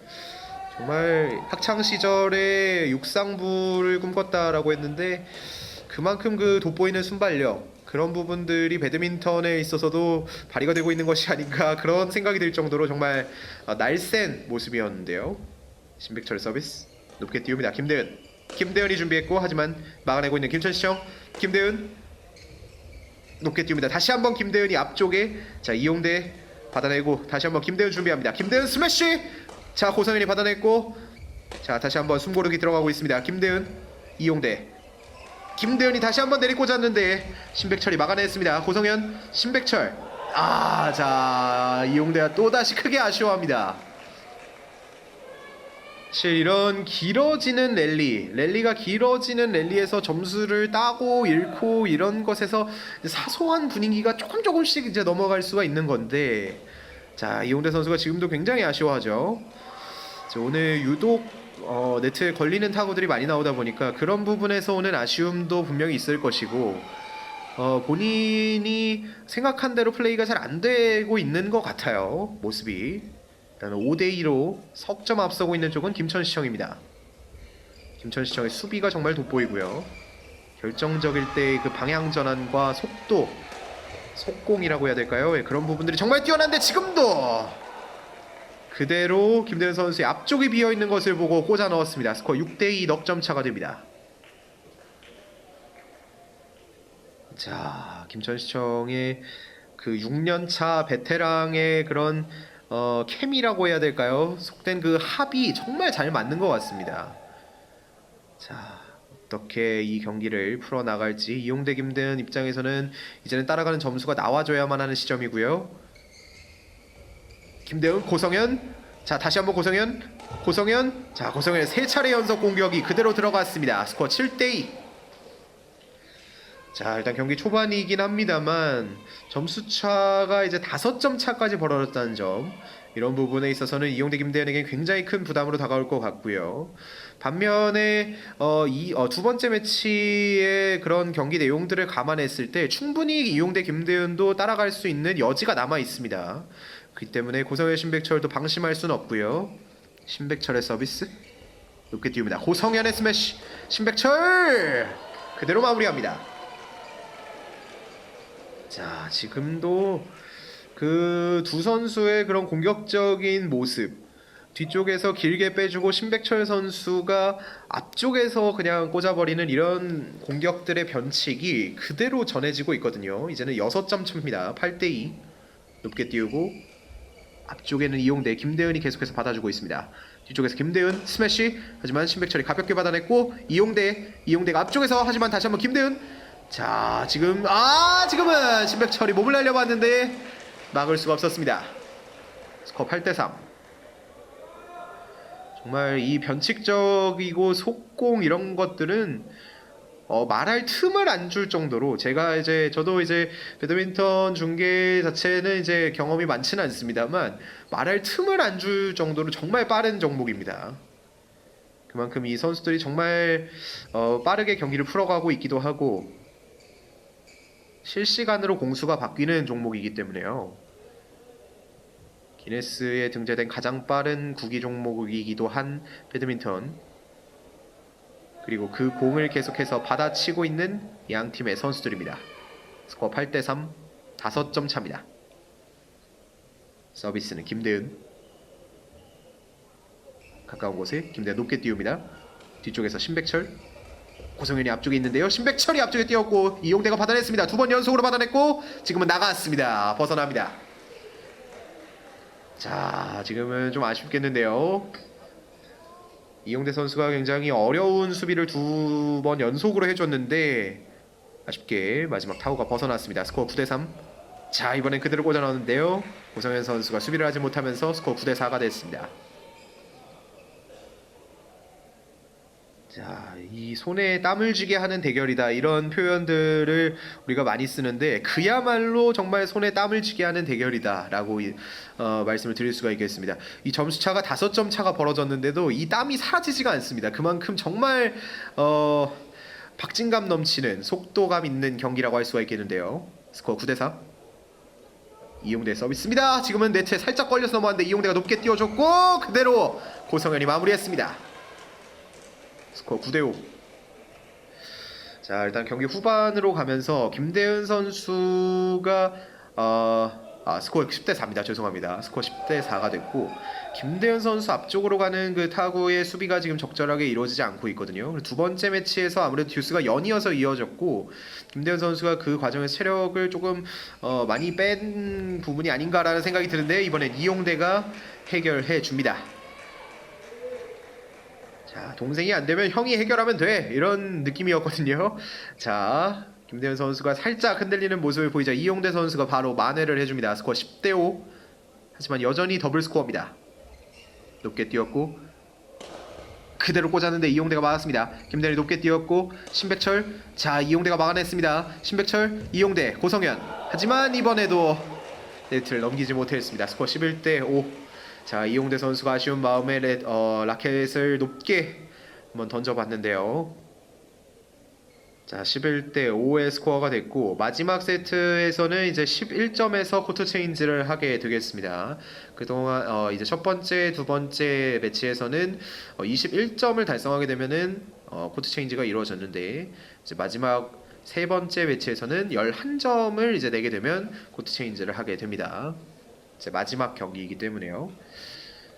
정말 학창시절에 육상부를 꿈꿨다라고 했는데 그만큼 그 돋보이는 순발력, 그런 부분들이 배드민턴에 있어서도 발휘가 되고 있는 것이 아닌가, 그런 생각이 들 정도로 정말 날쌘 모습이었는데요. 신백철 서비스 높게 띄웁니다. 김대현이 준비했고 하지만 막아내고 있는 김천시청. 김대현 높게 띄웁니다. 다시 한번 김대현이 앞쪽에. 자, 이용대 받아내고 다시 한번 김대현 준비합니다. 김대현 스매시. 자, 고성현이 받아냈고, 자, 다시 한번 숨고르기 들어가고 있습니다. 김대현, 이용대. 김대현이 다시 한번 내리 꽂았는데 신백철이 막아냈습니다. 고성현, 신백철. 자, 이용대가 또다시 크게 아쉬워합니다. 사실 이런 길어지는 랠리가 길어지는 랠리에서 점수를 따고 잃고 이런 것에서 사소한 분위기가 조금씩 이제 넘어갈 수가 있는 건데, 자, 이용대 선수가 지금도 굉장히 아쉬워하죠. 오늘 유독 네트에 걸리는 타구들이 많이 나오다 보니까 그런 부분에서 오는 아쉬움도 분명히 있을 것이고, 본인이 생각한 대로 플레이가 잘 안 되고 있는 것 같아요, 모습이. 일단 5대2로 석점 앞서고 있는 쪽은 김천시청입니다. 김천시청의 수비가 정말 돋보이고요. 결정적일 때의 그 방향 전환과 속도, 속공이라고 해야 될까요? 그런 부분들이 정말 뛰어난데 지금도 그대로 김대현 선수의 앞쪽이 비어있는 것을 보고 꽂아 넣었습니다. 스코어 6대2 넉점 차가 됩니다. 자, 김천시청의 그 6년차 베테랑의 그런 케미라고 해야 될까요? 속된 그 합이 정말 잘 맞는 것 같습니다. 자, 어떻게 이 경기를 풀어나갈지 이용대 김대현 입장에서는 이제는 따라가는 점수가 나와줘야만 하는 시점이고요. 김대현, 고성현. 자, 다시 한번 고성현. 자, 고성현의 세 차례 연속 공격이 그대로 들어갔습니다. 스코어 7대2. 자, 일단 경기 초반이긴 합니다만 점수 차가 이제 5점 차까지 벌어졌다는 점, 이런 부분에 있어서는 이용대 김대현에게 굉장히 큰 부담으로 다가올 것 같고요. 반면에 두 번째 매치의 그런 경기 내용들을 감안했을 때 충분히 이용대 김대현도 따라갈 수 있는 여지가 남아 있습니다. 그렇기 때문에 고성현 신백철도 방심할 수는 없고요. 신백철의 서비스 높게 띄웁니다. 고성현의 스매시, 신백철 그대로 마무리합니다. 자, 지금도 그 두 선수의 그런 공격적인 모습, 뒤쪽에서 길게 빼주고 신백철 선수가 앞쪽에서 그냥 꽂아버리는 이런 공격들의 변칙이 그대로 전해지고 있거든요. 이제는 6점 차입니다. 8대2. 높게 띄우고 앞쪽에는 이용대 김대은이 계속해서 받아주고 있습니다. 뒤쪽에서 김대은 스매시, 하지만 신백철이 가볍게 받아냈고 이용대가 앞쪽에서, 하지만 다시 한번 김대은. 자, 지금은 신백철이 몸을 날려봤는데 막을 수가 없었습니다. 스코어 8대3. 정말 이 변칙적이고 속공 이런 것들은 말할 틈을 안 줄 정도로, 저도 이제 배드민턴 중계 자체는 이제 경험이 많지는 않습니다만 말할 틈을 안 줄 정도로 정말 빠른 종목입니다. 그만큼 이 선수들이 정말 빠르게 경기를 풀어가고 있기도 하고 실시간으로 공수가 바뀌는 종목이기 때문에요. 기네스에 등재된 가장 빠른 구기 종목이기도 한 배드민턴, 그리고 그 공을 계속해서 받아치고 있는 양 팀의 선수들입니다. 스코어 8대3, 5점 차입니다. 서비스는 김대은. 가까운 곳에 김대은 높게 띄웁니다. 뒤쪽에서 신백철. 고성현이 앞쪽에 있는데요. 신백철이 앞쪽에 띄웠고 이용대가 받아냈습니다. 2번 연속으로 받아냈고 지금은 나갔습니다. 벗어납니다. 자, 지금은 좀 아쉽겠는데요. 이용대 선수가 굉장히 어려운 수비를 2번 연속으로 해줬는데 아쉽게 마지막 타구가 벗어났습니다. 스코어 9대3. 자, 이번엔 그대로 꽂아 넣었는데요. 고성현 선수가 수비를 하지 못하면서 스코어 9대4가 됐습니다. 자, 이 손에 땀을 쥐게 하는 대결이다, 이런 표현들을 우리가 많이 쓰는데 그야말로 정말 손에 땀을 쥐게 하는 대결이다 라고 말씀을 드릴 수가 있겠습니다. 이 점수차가 5점 차가 벌어졌는데도 이 땀이 사라지지가 않습니다. 그만큼 정말 박진감 넘치는 속도감 있는 경기라고 할 수가 있겠는데요. 스코어 9대4. 이용대 서비스입니다. 지금은 네트에 살짝 걸려서 넘어왔는데 이용대가 높게 띄워줬고 그대로 고성현이 마무리했습니다. 스코어 9대5. 자, 일단 경기 후반으로 가면서 김대은 선수가 스코어 10대4입니다. 죄송합니다. 스코어 10대4가 됐고 김대은 선수 앞쪽으로 가는 그 타구의 수비가 지금 적절하게 이루어지지 않고 있거든요. 두 번째 매치에서 아무래도 듀스가 연이어서 이어졌고 김대은 선수가 그 과정에서 체력을 조금 많이 뺀 부분이 아닌가라는 생각이 드는데 이번엔 이용대가 해결해 줍니다. 자, 동생이 안 되면 형이 해결하면 돼, 이런 느낌이었거든요. 자, 김대현 선수가 살짝 흔들리는 모습을 보이자 이용대 선수가 바로 만회를 해줍니다. 스코어 10대5. 하지만 여전히 더블 스코어입니다. 높게 뛰었고 그대로 꽂았는데 이용대가 막았습니다. 김대현이 높게 뛰었고 신백철. 자, 이용대가 막아냈습니다. 신백철, 이용대, 고성현. 하지만 이번에도 네트를 넘기지 못했습니다. 스코어 11대5. 자, 이용대 선수가 아쉬운 마음에 라켓을 높게 한번 던져봤는데요. 자, 11대5의 스코어가 됐고 마지막 세트에서는 이제 11점에서 코트 체인지를 하게 되겠습니다. 그동안 이제 첫 번째, 두 번째 매치에서는 21점을 달성하게 되면은 코트 체인지가 이루어졌는데 이제 마지막 세 번째 매치에서는 11점을 이제 내게 되면 코트 체인지를 하게 됩니다. 이제 마지막 경기이기 때문에요.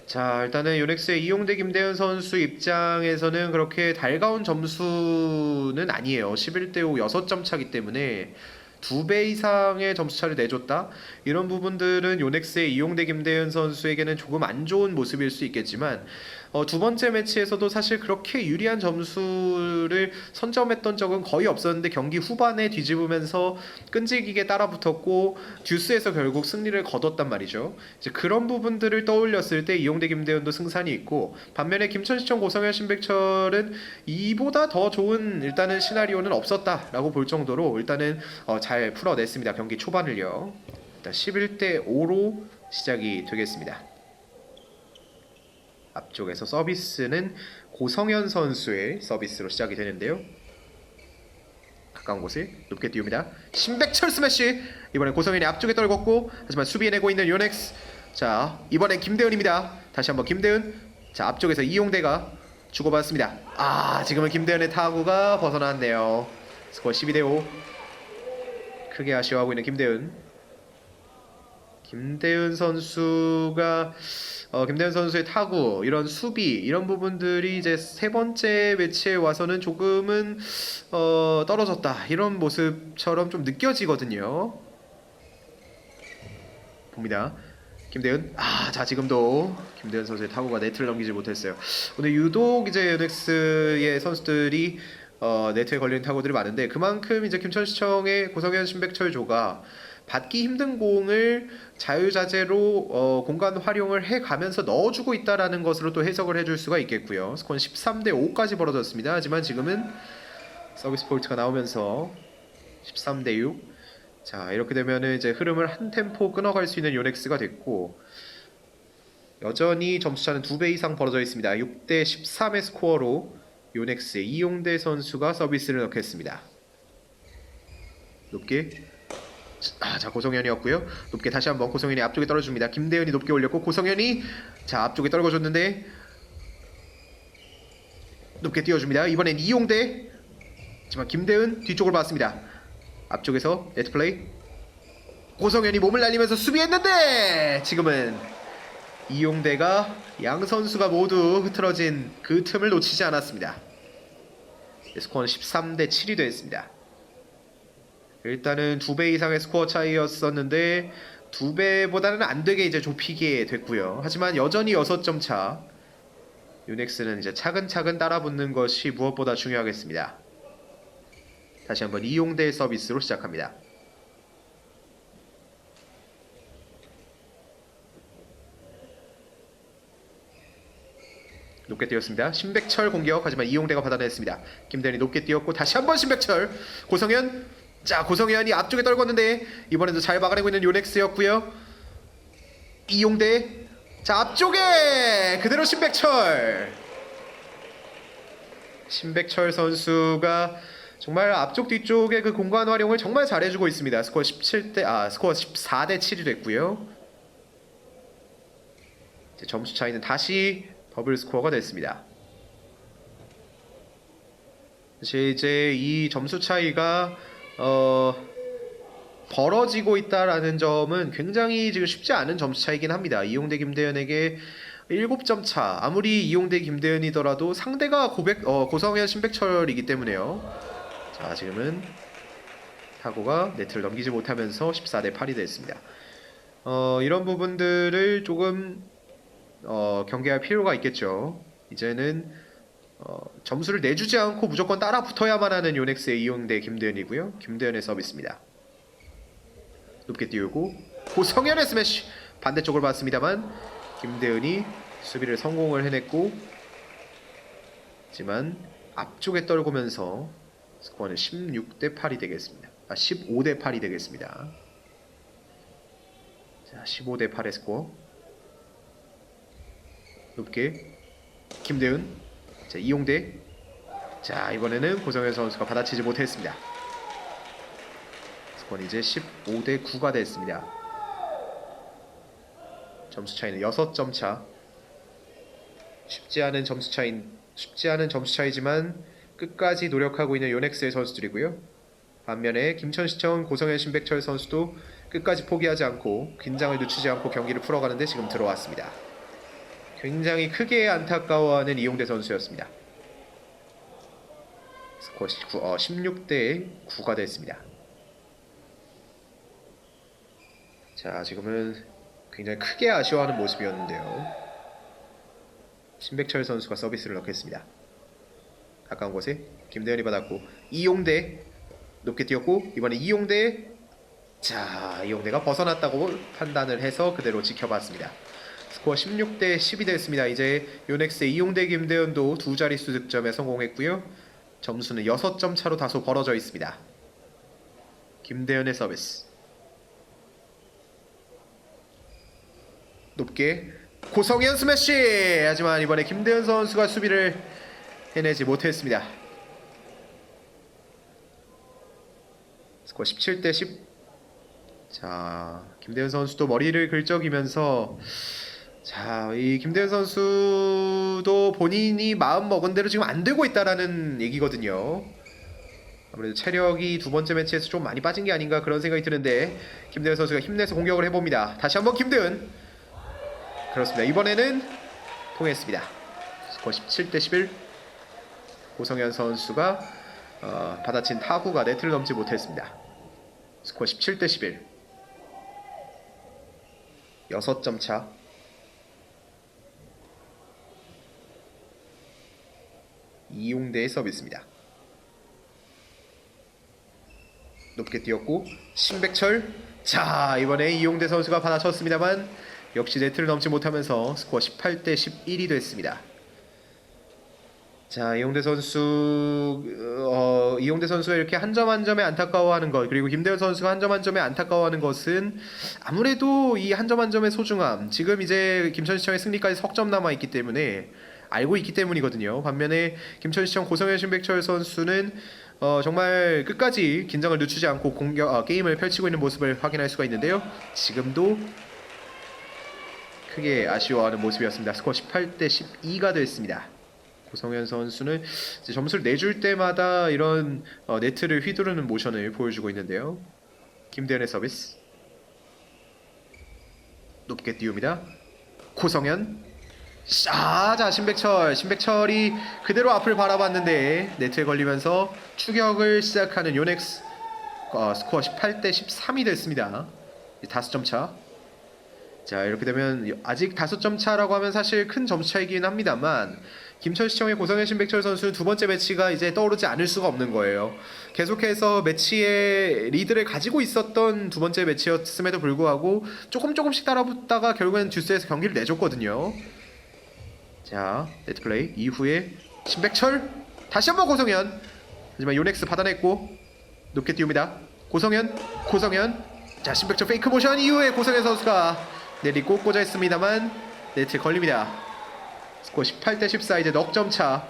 자, 일단은 요넥스의 이용대 김대현 선수 입장에서는 그렇게 달가운 점수는 아니에요. 11대5 6점 차기 때문에 2배 이상의 점수차를 내줬다, 이런 부분들은 요넥스의 이용대 김대현 선수에게는 조금 안 좋은 모습일 수 있겠지만 두 번째 매치에서도 사실 그렇게 유리한 점수를 선점했던 적은 거의 없었는데 경기 후반에 뒤집으면서 끈질기게 따라붙었고 듀스에서 결국 승리를 거뒀단 말이죠. 이제 그런 부분들을 떠올렸을 때 이용대 김대현도 승산이 있고, 반면에 김천시청 고성현 신백철은 이보다 더 좋은 일단은 시나리오는 없었다라고 볼 정도로 일단은 잘 풀어냈습니다. 경기 초반을요. 일단 11대 5로 시작이 되겠습니다. 앞쪽에서 서비스는 고성현 선수의 서비스로 시작이 되는데요. 가까운 곳을 높게 띄웁니다. 신백철 스매시. 이번엔 고성현이 앞쪽에 떨궜고, 하지만 수비해내고 있는 요넥스. 자, 이번엔 김대현입니다. 다시 한번 김대현. 자, 앞쪽에서 이용대가 주고받습니다. 지금은 김대현의 타구가 벗어났네요. 스코어 12대 5. 크게 아쉬워하고 있는 김대현 선수가 김대현 선수의 타구, 이런 수비, 이런 부분들이 이제 세 번째 매치에 와서는 조금은 떨어졌다, 이런 모습처럼 좀 느껴지거든요. 봅니다. 김대현. 자, 지금도 김대현 선수의 타구가 네트를 넘기지 못했어요. 오늘 유독 이제 유넥스의 선수들이 네트에 걸리는 타구들이 많은데, 그만큼 이제 김천시청의 고성현 신백철 조가 받기 힘든 공을 자유자재로 공간 활용을 해가면서 넣어주고 있다라는 것으로 또 해석을 해줄 수가 있겠고요. 스코어는 13대 5까지 벌어졌습니다. 하지만 지금은 서비스 포인트가 나오면서 13대 6. 자, 이렇게 되면은 이제 흐름을 한 템포 끊어갈 수 있는 요넥스가 됐고, 여전히 점수차는 2배 이상 벌어져 있습니다. 6대 13의 스코어로 요넥스의 이용대 선수가 서비스를 넣겠습니다. 높게. 자, 고성현이었고요. 높게 다시 한번 고성현이 앞쪽에 떨어줍니다. 김대현이 높게 올렸고, 고성현이 자 앞쪽에 떨궈줬는데 높게 띄워줍니다. 이번엔 이용대. 하지만 김대현 뒤쪽을 봤습니다. 앞쪽에서 네트플레이. 고성현이 몸을 날리면서 수비했는데 지금은 이용대가 양 선수가 모두 흐트러진 그 틈을 놓치지 않았습니다. 스코어는 13대 7이 됐습니다. 일단은 2배 이상의 스코어 차이였었는데 2배보다는 안되게 이제 좁히게 됐고요. 하지만 여전히 6점 차. 유넥스는 이제 차근차근 따라붙는 것이 무엇보다 중요하겠습니다. 다시 한번 이용대 서비스로 시작합니다. 높게 띄웠습니다. 신백철 공격. 하지만 이용대가 받아냈습니다. 김대현이 높게 띄웠고, 다시 한번 신백철. 고성현. 자, 고성현이 앞쪽에 떨궜는데 이번에도 잘 막아내고 있는 요넥스였고요. 이용대. 자, 앞쪽에 그대로 신백철 선수가 정말 앞쪽 뒤쪽의 그 공간 활용을 정말 잘해주고 있습니다. 스코어 14대 7이 됐고요. 이제 점수 차이는 다시 더블 스코어가 됐습니다. 사실 이제 이 점수 차이가 벌어지고 있다라는 점은 굉장히 지금 쉽지 않은 점수 차이긴 합니다. 이용대 김대현에게 7점 차. 아무리 이용대 김대현이더라도 상대가 고성현 신백철이기 때문에요. 자, 지금은 타구가 네트를 넘기지 못하면서 14대 8이 됐습니다. 이런 부분들을 조금 경계할 필요가 있겠죠. 이제는 점수를 내주지 않고 무조건 따라 붙어야만 하는 요넥스의 이용대 김대현이고요. 김대현의 서비스입니다. 높게 띄우고 고성현의 스매시. 반대쪽을 봤습니다만 김대현이 수비를 성공을 해냈고, 하지만 앞쪽에 떨구면서 스코어는 16대 8이 되겠습니다. 15대 8이 되겠습니다. 자, 15대 8의 스코어. 높게 김대현. 자, 이용대. 자, 이번에는 고성현 선수가 받아치지 못했습니다. 스코어는 이제 15대 9가 됐습니다. 점수 차이는 6점 차. 쉽지 않은 점수 차이지만 끝까지 노력하고 있는 요넥스의 선수들이고요. 반면에 김천시청 고성현 신백철 선수도 끝까지 포기하지 않고 긴장을 늦추지 않고 경기를 풀어가는데 지금 들어왔습니다. 굉장히 크게 안타까워하는 이용대 선수였습니다. 스코어 16대 9가 됐습니다. 자, 지금은 굉장히 크게 아쉬워하는 모습이었는데요. 신백철 선수가 서비스를 넣겠습니다. 가까운 곳에 김대현이 받았고 이용대 높게 뛰었고 이번에 이용대 자 이용대가 벗어났다고 판단을 해서 그대로 지켜봤습니다. 스코어 16대 10이 됐습니다. 이제 요넥스의 이용대 김대현도 두 자릿수 득점에 성공했고요. 점수는 6점 차로 다소 벌어져 있습니다. 김대현의 서비스 높게 고성현 스매시! 하지만 이번에 김대현 선수가 수비를 해내지 못했습니다. 스코어 17대 10. 자, 김대현 선수도 머리를 긁적이면서 자, 이 김대현 선수도 본인이 마음 먹은 대로 지금 안 되고 있다라는 얘기거든요. 아무래도 체력이 두 번째 매치에서 좀 많이 빠진 게 아닌가 그런 생각이 드는데 김대현 선수가 힘내서 공격을 해봅니다. 다시 한번 김대현. 그렇습니다. 이번에는 통했습니다. 스코어 17대 11. 고성현 선수가 받아친 타구가 네트를 넘지 못했습니다. 스코어 17대 11. 6점 차. 이용대의 서비스입니다. 높게 뛰었고 신백철. 자 이번에 이용대 선수가 받아쳤습니다만 역시 네트를 넘지 못하면서 스코어 18대 11이 됐습니다. 자 이용대 선수가 이렇게 한 점 한 점에 안타까워하는 것 그리고 김대현 선수가 한 점 한 점에 안타까워하는 것은 아무래도 이 한 점 한 점의 소중함 지금 이제 김천시청의 승리까지 석점 남아있기 때문에 알고 있기 때문이거든요. 반면에 김천시청 고성현 신백철 선수는 정말 끝까지 긴장을 늦추지 않고 게임을 펼치고 있는 모습을 확인할 수가 있는데요. 지금도 크게 아쉬워하는 모습이었습니다. 스코어 18대 12가 됐습니다. 고성현 선수는 이제 점수를 내줄 때마다 이런 네트를 휘두르는 모션을 보여주고 있는데요. 김대현의 서비스 높게 띄웁니다. 고성현 자 신백철이 그대로 앞을 바라봤는데 네트에 걸리면서 추격을 시작하는 요넥스 스코어 18대 13이 됐습니다. 5점 차. 자 이렇게 되면 아직 5점 차라고 하면 사실 큰 점수 차이긴 합니다만 김천시청의 고성현 신백철 선수는 두 번째 매치가 이제 떠오르지 않을 수가 없는 거예요. 계속해서 매치의 리드를 가지고 있었던 두 번째 매치였음에도 불구하고 조금씩 따라붙다가 결국엔 듀스에서 경기를 내줬거든요. 자 네트 플레이 이후에 신백철 다시 한번 고성현. 하지만 요넥스 받아냈고 높게 띄웁니다. 고성현 자 신백철 페이크 모션 이후에 고성현 선수가 내리고 꽂아 있습니다만 네트에 걸립니다. 스코어 18대 14 이제 넉점 차.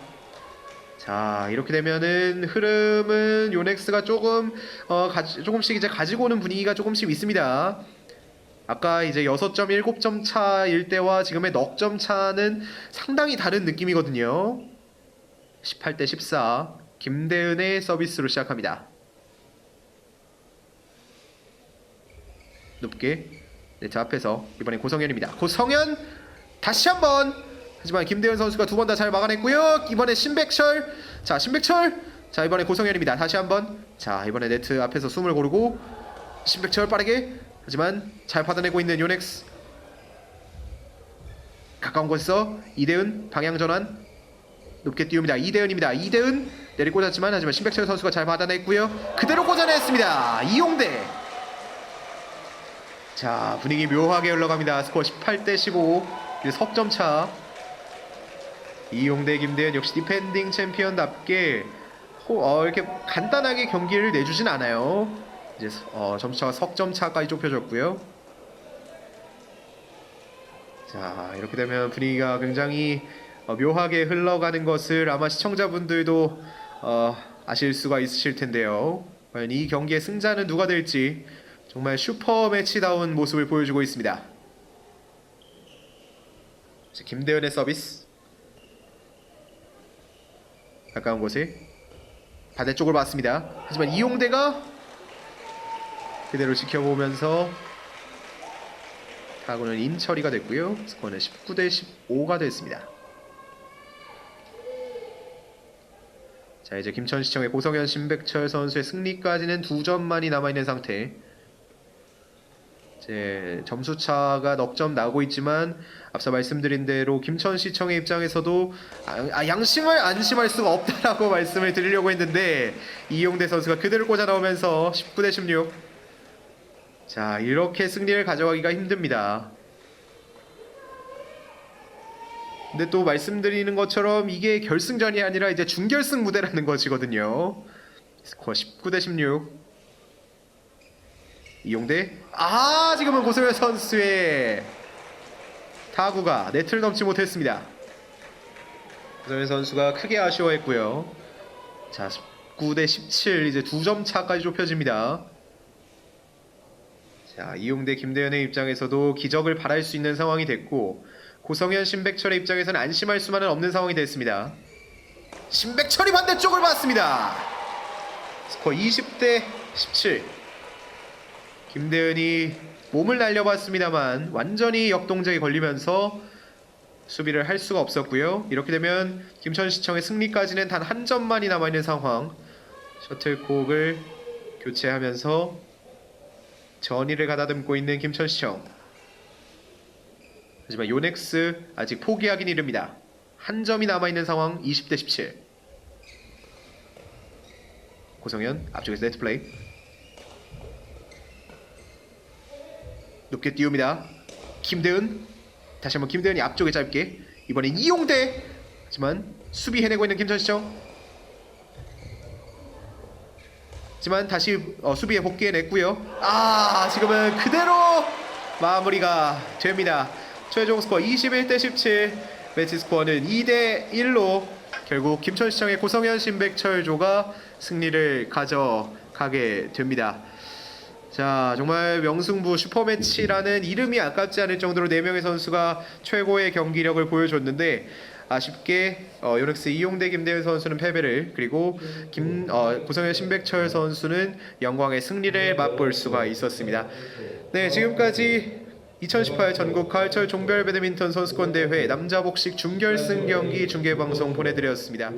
자 이렇게 되면은 흐름은 요넥스가 조금씩 이제 가지고 오는 분위기가 조금씩 있습니다. 아까 이제 6점 7점 차일 때와 지금의 넉점 차는 상당히 다른 느낌이거든요. 18대 14 김대은의 서비스로 시작합니다. 높게 네트 앞에서 이번엔 고성현입니다. 고성현 다시 한번. 하지만 김대현 선수가 두 번 다 잘 막아냈고요. 이번에 신백철. 자 이번에 고성현입니다. 다시 한번. 자 이번에 네트 앞에서 숨을 고르고 신백철 빠르게. 하지만 잘 받아내고 있는 요넥스. 가까운 곳에서 이대은 방향 전환. 높게 띄웁니다. 이대은 내리꽂았지만 하지만 신백철 선수가 잘 받아냈고요. 그대로 꽂아냈습니다. 이용대. 자 분위기 묘하게 흘러갑니다. 스코어 18대 15 이제 석점 차. 이용대 김대현 역시 디펜딩 챔피언답게 이렇게 간단하게 경기를 내주진 않아요. 이제 점수차가 석점 차까지 좁혀졌고요. 자 이렇게 되면 분위기가 굉장히 묘하게 흘러가는 것을 아마 시청자분들도 아실 수가 있으실 텐데요. 과연 이 경기의 승자는 누가 될지 정말 슈퍼 매치다운 모습을 보여주고 있습니다. 김대현의 서비스 가까운 곳에 반대쪽을 봤습니다. 하지만 이용대가 그대로 지켜보면서 타구는 인처리가 됐고요. 스코어는 19대 15가 됐습니다. 자 이제 김천시청의 고성현 신백철 선수의 승리까지는 2점만이 남아있는 상태. 이제 점수 차가 넉 점 나고 있지만 앞서 말씀드린 대로 김천시청의 입장에서도 양심을 안심할 수가 없다라고 말씀을 드리려고 했는데 이용대 선수가 그대로 꽂아 넣으면서 19대 16. 자, 이렇게 승리를 가져가기가 힘듭니다. 근데 또 말씀드리는 것처럼 이게 결승전이 아니라 이제 준결승 무대라는 것이거든요. 스코어 19대 16. 이용대 지금은 고성현 선수의 타구가 네트를 넘지 못했습니다. 고성현 선수가 크게 아쉬워했고요. 자, 19대 17 이제 2점 차까지 좁혀집니다. 자, 이용대 김대현의 입장에서도 기적을 바랄 수 있는 상황이 됐고 고성현 신백철의 입장에서는 안심할 수만은 없는 상황이 됐습니다. 신백철이 반대쪽을 봤습니다. 스코어 20대 17. 김대현이 몸을 날려봤습니다만 완전히 역동작에 걸리면서 수비를 할 수가 없었고요. 이렇게 되면 김천시청의 승리까지는 단 한 점만이 남아있는 상황. 셔틀콕을 교체하면서 전의를 가다듬고 있는 김천시청. 하지만 요넥스 아직 포기하긴 이릅니다. 한 점이 남아있는 상황. 20대 17. 고성현 앞쪽에서 네트 플레이. 높게 띄웁니다. 김대은. 다시 한번 김대은이 앞쪽에 짧게. 이번엔 이용대. 하지만 수비 해내고 있는 김천시청. 하지만 다시 수비에 복귀해냈고요. 지금은 그대로 마무리가 됩니다. 최종 스코어 21대 17. 매치 스코어는 2대 1로 결국 김천시청의 고성현 신백철조가 승리를 가져가게 됩니다. 자, 정말 명승부 슈퍼매치라는 이름이 아깝지 않을 정도로 4명의 선수가 최고의 경기력을 보여줬는데 아쉽게 요넥스 이용대 김대현 선수는 패배를, 그리고 고성현 신백철 선수는 영광의 승리를 맛볼 수가 있었습니다. 네, 지금까지 2018 전국 가을철 종별 배드민턴 선수권 대회 남자 복식 준결승 경기 중계방송 보내드렸습니다.